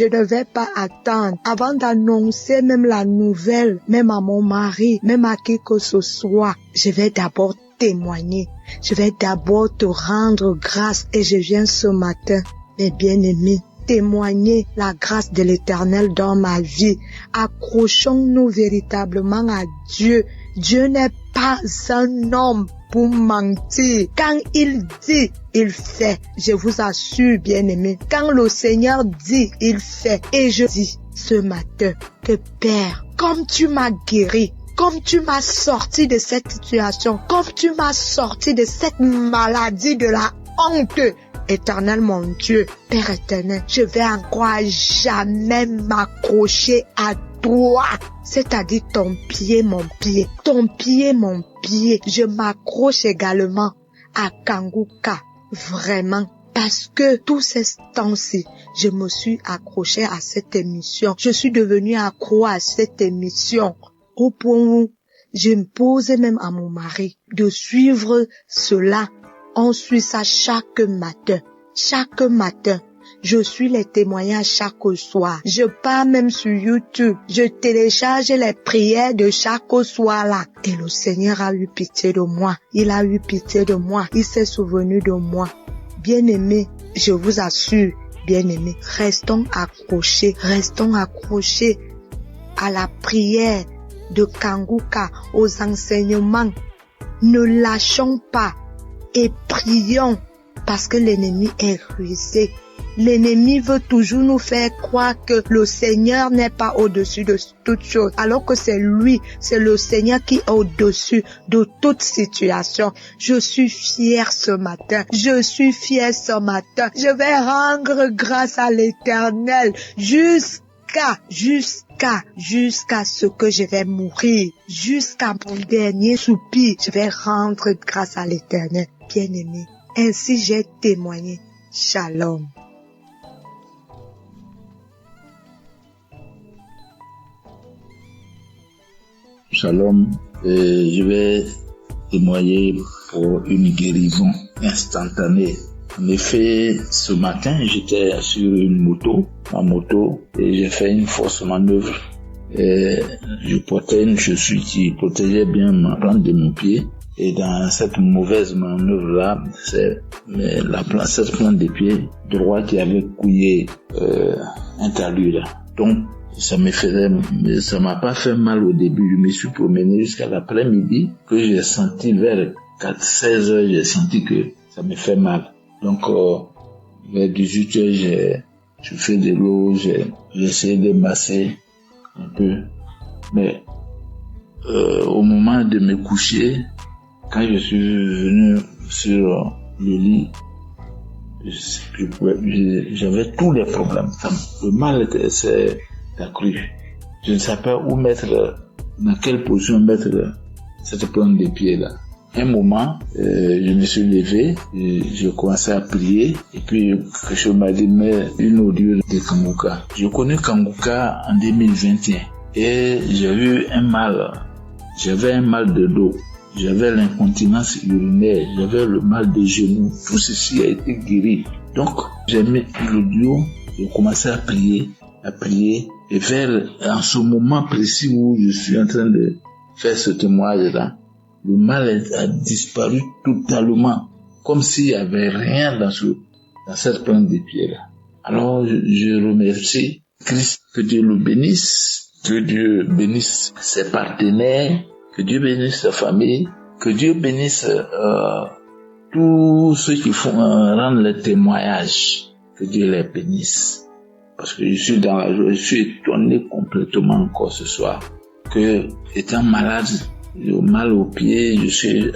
Avant d'annoncer même la nouvelle, même à mon mari, même à qui que ce soit, je vais d'abord témoigner. Je vais d'abord te rendre grâce et je viens ce matin, mes bien-aimés, témoigner la grâce de l'Éternel dans ma vie. Accrochons-nous véritablement à Dieu. Dieu n'est pas un homme pour mentir. Quand il dit, il fait. Je vous assure, bien-aimés, quand le Seigneur dit, il fait. Et je dis ce matin que Père, comme tu m'as guéri, comme tu m'as sorti de cette situation, comme tu m'as sorti de cette maladie de la honte, Éternel mon Dieu, Père éternel, je vais encore à jamais m'accrocher à toi, c'est-à-dire ton pied, mon pied. Je m'accroche également à Kanguka, vraiment. Parce que tous ces temps-ci, je me suis accroché à cette émission. Je suis devenue accro à cette émission. Au point où je me posais même à mon mari de suivre cela. On suit ça chaque matin. Je suis les témoignages chaque soir. Je pars même sur YouTube. Je télécharge les prières de chaque soir là. Et le Seigneur a eu pitié de moi. Il s'est souvenu de moi. Bien-aimés, je vous assure, bien-aimés, restons accrochés à la prière de Kanguka, aux enseignements. Ne lâchons pas et prions parce que l'ennemi est rusé. L'ennemi veut toujours nous faire croire que le Seigneur n'est pas au-dessus de toute chose, alors que c'est lui, c'est le Seigneur qui est au-dessus de toute situation. Je suis fière ce matin. Je vais rendre grâce à l'Éternel jusqu'à ce que je vais mourir, jusqu'à mon dernier soupir. Je vais rendre grâce à l'Éternel. Bien-aimé, ainsi j'ai témoigné. Shalom. Shalom, je vais témoigner pour une guérison instantanée. En effet, ce matin, j'étais sur ma moto, et j'ai fait une fausse manœuvre. Et je portais une chaussure qui protégeait bien ma plante de mon pied. Et dans cette mauvaise manœuvre-là, c'est cette plante de pied droit qui avait couillé un talus là. Donc, ça m'a pas fait mal au début. Je me suis promené jusqu'à l'après-midi que j'ai senti vers 16 heures, j'ai senti que ça me fait mal. Donc, vers 18 heures, je fais de l'eau, j'ai essayé de masser un peu. Mais, au moment de me coucher, quand je suis venu sur le lit, j'avais tous les problèmes. Le mal s'est accru. Je ne savais pas où mettre dans quelle position mettre cette plante de pied-là. Un moment, je me suis levé, je commençais à prier, et puis quelque chose m'a dit, mais une audio de Kanguka. Je connais Kanguka en 2021, et j'ai eu un mal. J'avais un mal de dos, j'avais l'incontinence urinaire, j'avais le mal des genoux. Tout ceci a été guéri. Donc, j'ai mis l'audio, j'ai commencé à prier, et en ce moment précis où je suis en train de faire ce témoignage-là, le mal a disparu totalement, comme s'il n'y avait rien dans cette plante de pied-là. Alors, je remercie Christ, que Dieu le bénisse, que Dieu bénisse ses partenaires, que Dieu bénisse sa famille, que Dieu bénisse tous ceux qui rendent le témoignage, que Dieu les bénisse. Parce que je suis dans la joie, je suis étonné complètement encore ce soir, que étant malade, j'ai mal aux pieds, j'ai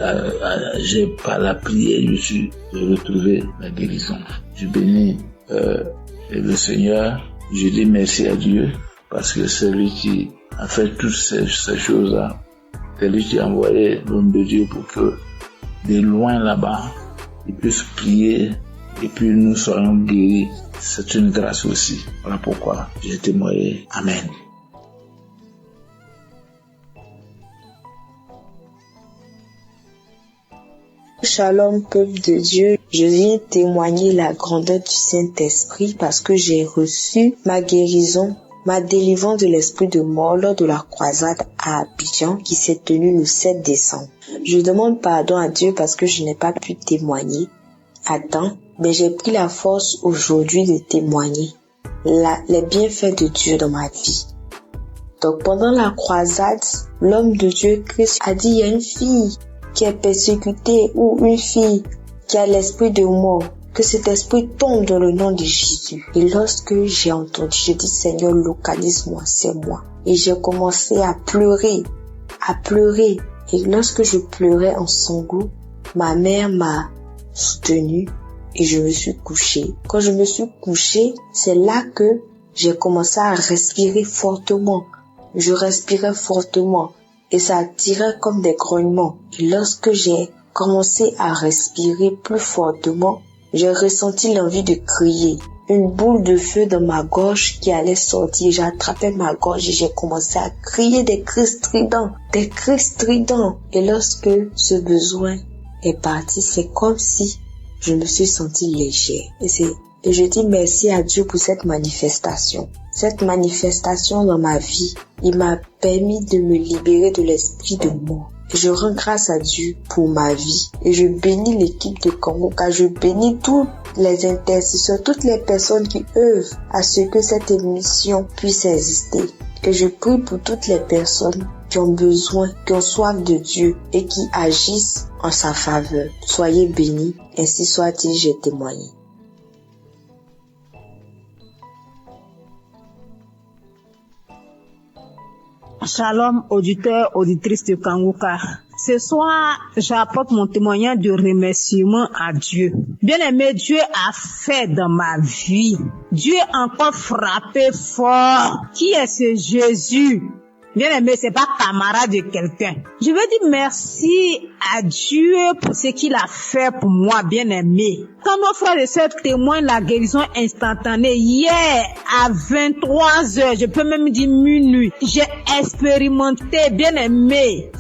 par la prière, j'ai retrouvé la guérison. Je bénis le Seigneur, je dis merci à Dieu, parce que c'est lui qui a fait toutes ces choses-là. C'est lui qui a envoyé l'homme de Dieu pour que, de loin là-bas, il puisse prier et puis nous soyons guéris. C'est une grâce aussi. Voilà pourquoi j'ai témoigné. Amen. Shalom, peuple de Dieu. Je viens témoigner la grandeur du Saint-Esprit parce que j'ai reçu ma guérison, ma délivrance de l'esprit de mort lors de la croisade à Abidjan qui s'est tenue le 7 décembre. Je demande pardon à Dieu parce que je n'ai pas pu témoigner à temps, mais j'ai pris la force aujourd'hui de témoigner les bienfaits de Dieu dans ma vie. Donc pendant la croisade, l'homme de Dieu Christ a dit, il y a une fille qui est persécutée ou une fille qui a l'esprit de mort, que cet esprit tombe dans le nom de Jésus. Et lorsque j'ai entendu, j'ai dit, Seigneur, localise-moi, c'est moi. Et j'ai commencé à pleurer. Et lorsque je pleurais en sanglots, ma mère m'a soutenue et je me suis couchée. Quand je me suis couchée, c'est là que j'ai commencé à respirer fortement. Je respirais fortement et ça tirait comme des grognements. Et lorsque j'ai commencé à respirer plus fortement, j'ai ressenti l'envie de crier. Une boule de feu dans ma gorge qui allait sortir. J'ai attrapé ma gorge et j'ai commencé à crier des cris stridents. Et lorsque ce besoin est parti, c'est comme si je me suis sentie légère. Et je dis merci à Dieu pour cette manifestation. Cette manifestation dans ma vie, il m'a permis de me libérer de l'esprit de mort. Et je rends grâce à Dieu pour ma vie. Et je bénis l'équipe de Kanguka. Je bénis tous les intercesseurs, toutes les personnes qui œuvrent à ce que cette émission puisse exister. Et je prie pour toutes les personnes qui ont besoin, qui ont soif de Dieu et qui agissent en sa faveur. Soyez bénis, ainsi soit-il, j'ai témoigné. Shalom, auditeurs, auditrices de Kanguka. Ce soir, j'apporte mon témoignage de remerciement à Dieu. Bien-aimé, Dieu a fait dans ma vie. Dieu a encore frappé fort. Qui est ce Jésus? Bien-aimé, c'est pas camarade de quelqu'un. Je veux dire merci à Dieu pour ce qu'il a fait pour moi, bien-aimé. Quand nos frères et sœurs témoignent la guérison instantanée, hier à 23h, je peux même dire minuit, j'ai expérimenté, bien-aimé,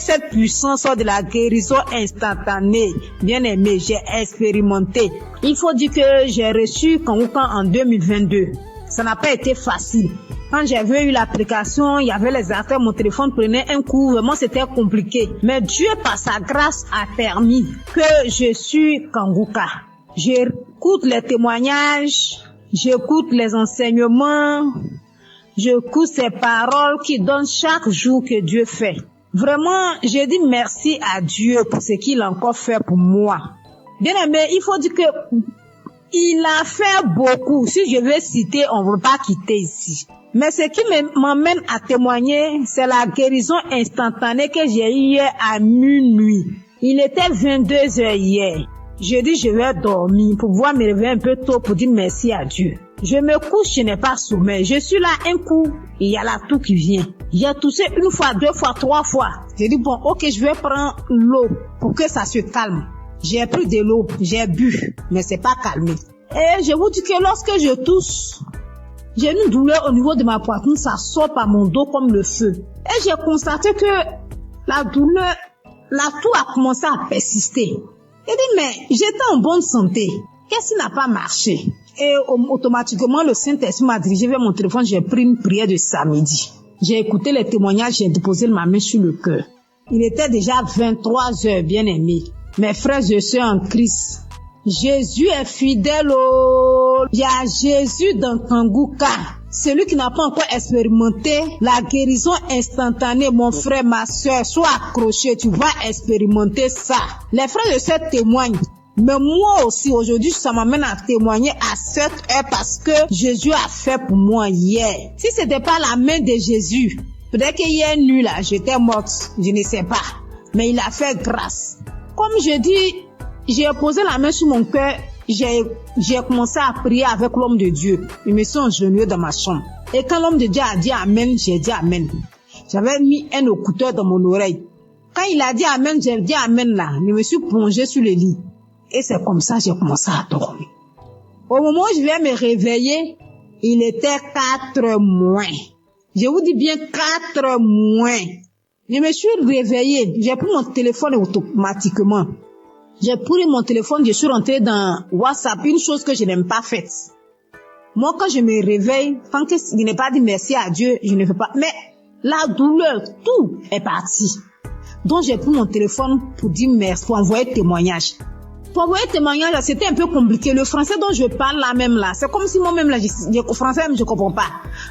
cette puissance de la guérison instantanée. Bien-aimé, j'ai expérimenté. Il faut dire que j'ai reçu Kanguka en 2022. Ça n'a pas été facile. Quand j'avais eu l'application, il y avait les affaires, mon téléphone prenait un coup, vraiment c'était compliqué. Mais Dieu, par sa grâce, a permis que je suis Kanguka. J'écoute les témoignages, j'écoute les enseignements, j'écoute ces paroles qui donnent chaque jour que Dieu fait. Vraiment, je dis merci à Dieu pour ce qu'il a encore fait pour moi. Bien aimé, il faut dire que il a fait beaucoup. Si je veux citer, on ne veut pas quitter ici. Mais ce qui m'amène à témoigner, c'est la guérison instantanée que j'ai eue hier à minuit. Il était 22h hier. Je dis je vais dormir pour pouvoir me réveiller un peu tôt pour dire merci à Dieu. Je me couche, je n'ai pas sommeil. Je suis là un coup, il y a la toux qui vient. J'ai toussé une fois, 2 fois, 3 fois. J'ai dit bon, ok, je vais prendre l'eau pour que ça se calme. J'ai pris de l'eau, j'ai bu, mais c'est pas calmé. Et je vous dis que lorsque je tousse, j'ai une douleur au niveau de ma poitrine, ça sort par mon dos comme le feu. Et j'ai constaté que la douleur, la toux a commencé à persister. J'ai dit mais j'étais en bonne santé. Qu'est-ce qui n'a pas marché? Et automatiquement, le Saint-Esprit m'a dirigé vers mon téléphone. J'ai pris une prière de samedi. J'ai écouté les témoignages, j'ai déposé ma main sur le cœur. Il était déjà 23 heures, bien aimé. Mes frères et sœurs en Christ, Jésus est fidèle. Il y a Jésus dans Kanguka. Celui qui n'a pas encore expérimenté la guérison instantanée, mon frère, ma soeur, sois accroché, tu vas expérimenter ça. Les frères et sœurs témoignent. Mais moi aussi, aujourd'hui, ça m'amène à témoigner à cette heure parce que Jésus a fait pour moi hier. Si c'était pas la main de Jésus, peut-être qu'hier nuit là, j'étais morte, je ne sais pas. Mais il a fait grâce. Comme je dis, j'ai posé la main sur mon cœur, j'ai commencé à prier avec l'homme de Dieu. Je me suis agenouillée dans ma chambre. Et quand l'homme de Dieu a dit Amen, j'ai dit Amen. J'avais mis un écouteur dans mon oreille. Quand il a dit Amen, j'ai dit Amen là. Je me suis plongée sur le lit. Et c'est comme ça que j'ai commencé à dormir. Au moment où je viens me réveiller, il était 4 moins. Je vous dis bien 4 moins. Je me suis réveillée. J'ai pris mon téléphone automatiquement. J'ai pris mon téléphone, je suis rentrée dans WhatsApp, une chose que je n'aime pas faite. Moi, quand je me réveille, tant que je n'ai pas dit merci à Dieu, je ne fais pas. Mais la douleur, tout est parti. Donc, j'ai pris mon téléphone pour dire merci, pour envoyer témoignage. Pour envoyer témoignage, c'était un peu compliqué. Le français dont je parle là même là, c'est comme si moi-même là, le français même je comprends pas.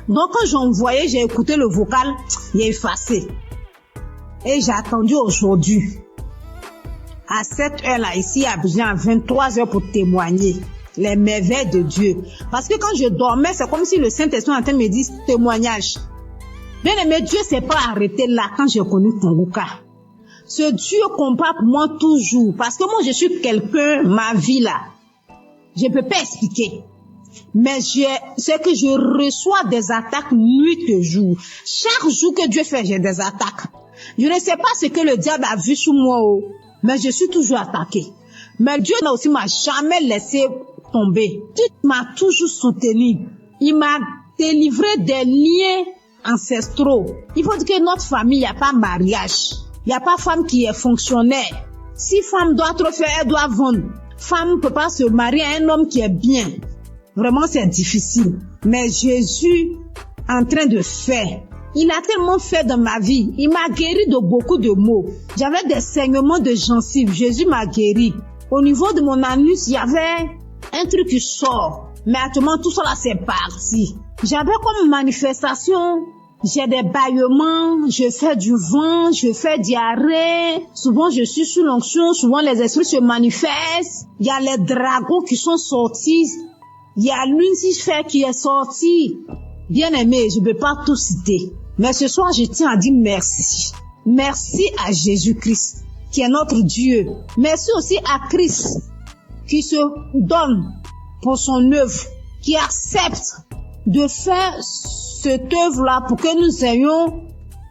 Donc quand j'envoyais, j'ai écouté le vocal, il est effacé. Et j'ai attendu aujourd'hui, à cette heure-là, ici à Abidjan, à 23 heures pour témoigner les merveilles de Dieu. Parce que quand je dormais, c'est comme si le Saint-Esprit en train de me dire témoignage. Bien aimé, Dieu s'est pas arrêté là quand j'ai connu Kanguka. Ce Dieu combat pour moi toujours. Parce que moi, je suis quelqu'un, ma vie là, je ne peux pas expliquer. Mais c'est que je reçois des attaques nuit et jour. Chaque jour que Dieu fait, j'ai des attaques. Je ne sais pas ce que le diable a vu sur moi, mais je suis toujours attaquée. Mais Dieu aussi m'a jamais laissé tomber. Dieu m'a toujours soutenu. Il m'a délivré des liens ancestraux. Il faut dire que notre famille, il n'y a pas mariage. Il n'y a pas femme qui est fonctionnaire. Si femme doit trop faire, elle doit vendre. Femme ne peut pas se marier à un homme qui est bien. Vraiment, c'est difficile. Mais Jésus, en train de faire, il a tellement fait dans ma vie. Il m'a guéri de beaucoup de maux. J'avais des saignements de gencives. Jésus m'a guéri. Au niveau de mon anus, il y avait un truc qui sort. Mais actuellement, tout ça là, c'est parti. J'avais comme manifestation, j'ai des bâillements, je fais du vent, je fais diarrhée. Souvent, je suis sous l'onction, souvent les esprits se manifestent. Il y a les dragons qui sont sortis. Il y a Lucifer qui est sorti. Bien aimé, je ne peux pas tout citer. Mais ce soir, je tiens à dire merci. Merci à Jésus-Christ, qui est notre Dieu. Merci aussi à Christ, qui se donne pour son œuvre, qui accepte de faire cette œuvre-là pour que nous ayons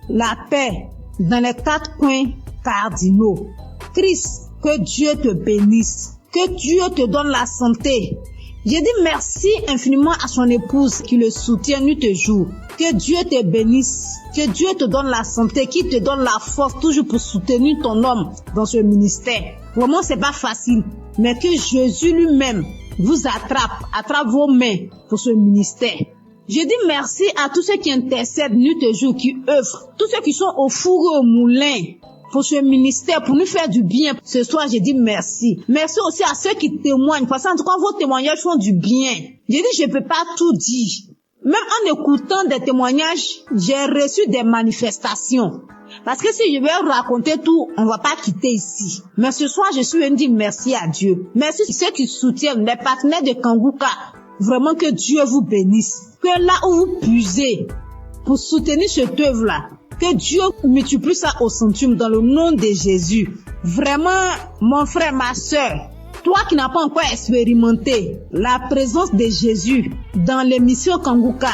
la paix dans les 4 coins cardinaux. Christ, que Dieu te bénisse, que Dieu te donne la santé. J'ai dit merci infiniment à son épouse qui le soutient nuit et jour. Que Dieu te bénisse, que Dieu te donne la santé, qui te donne la force toujours pour soutenir ton homme dans ce ministère. Vraiment, c'est pas facile, mais que Jésus lui-même vous attrape vos mains pour ce ministère. Je dis merci à tous ceux qui intercèdent nuit et jour, qui œuvrent, tous ceux qui sont au four et au moulin pour ce ministère, pour nous faire du bien. Ce soir, je dis merci. Merci aussi à ceux qui témoignent, parce qu'en tout cas, vos témoignages font du bien. Je dis, je ne peux pas tout dire. Même en écoutant des témoignages, j'ai reçu des manifestations. Parce que si je vais raconter tout, on ne va pas quitter ici. Mais ce soir, je suis venu dire merci à Dieu. Merci à ceux qui soutiennent, les partenaires de Kanguka. Vraiment que Dieu vous bénisse. Que là où vous puisez pour soutenir cette œuvre-là, que Dieu multiplie ça au centuple dans le nom de Jésus. Vraiment, mon frère, ma soeur, Toi qui n'as pas encore expérimenté la présence de Jésus dans l'émission Kanguka,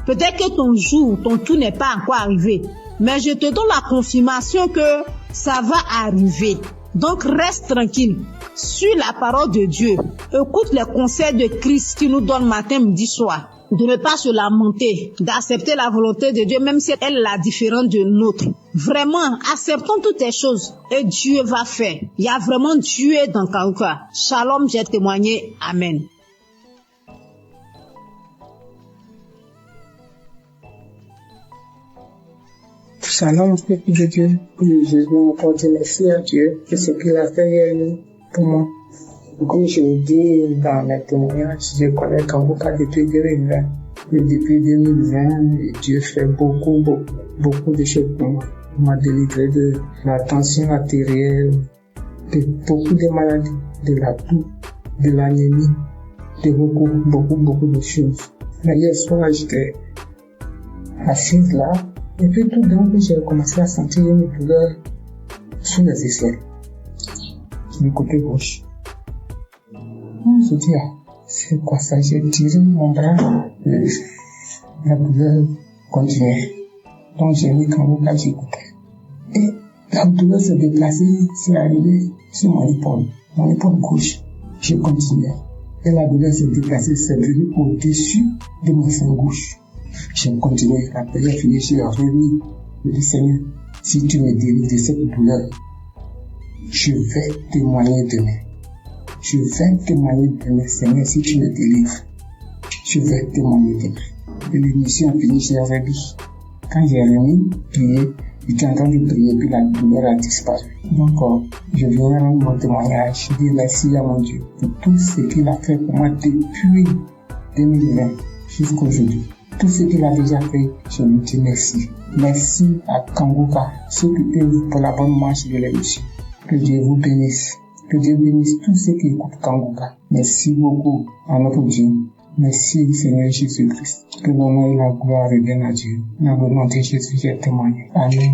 peut-être que ton jour, ton tour n'est pas encore arrivé. Mais je te donne la confirmation que ça va arriver. Donc reste tranquille. Suis la parole de Dieu. Écoute les conseils de Christ qui nous donne matin, midi, soir. De ne pas se lamenter, d'accepter la volonté de Dieu, même si elle est la différente de nôtre. Vraiment, acceptons toutes les choses et Dieu va faire. Il y a vraiment Dieu dans Kanguka. Shalom, j'ai témoigné. Amen. Shalom, peuple de Dieu. Je veux encore dire merci à Dieu de ce qu'il a fait pour moi. Comme je le dis dans mes témoignages, je connais Kanguka depuis 2020. Et depuis 2020, Dieu fait beaucoup de choses pour moi. Il m'a délivré de la tension artérielle, de beaucoup de maladies, de la toux, de l'anémie, de beaucoup de choses. Mais hier soir, j'étais assise là, et puis tout d'un coup, j'ai commencé à sentir une douleur sous les aisselles, sur le côté gauche. Je dis, c'est quoi ça? J'ai tiré mon bras, la douleur continuait. Donc j'ai mis Kanguka, j'écoutais. Et la douleur se déplaçait, c'est arrivé sur mon épaule gauche. J'ai continué. Et la douleur se déplaçait, c'est venu au-dessus de mon sein gauche. J'ai continué. Après j'ai fini, j'ai remis. Je dis, Seigneur, si tu me délivres de cette douleur, je vais témoigner demain. Je vais témoigner demain, Seigneur, si tu me délivres. Je vais témoigner demain. Et l'émission a fini, j'ai remis. Quand j'ai remis, prié, j'étais en train de prier, puis la douleur a disparu. Donc, je viens rendre mon témoignage, je dis merci à mon Dieu pour tout ce qu'il a fait pour moi depuis 2020 jusqu'à aujourd'hui. Tout ce qu'il a déjà fait, je lui dis merci. Merci à Kanguka, ceux qui œuvrent pour la bonne marche de l'émission. Que Dieu vous bénisse. Que Dieu bénisse tous ceux qui écoutent Kanguka. Merci beaucoup à notre Dieu. Merci Seigneur Jésus-Christ. Que l'honneur et la gloire reviennent à Dieu. Dans le nom de Jésus, j'ai témoigné. Amen.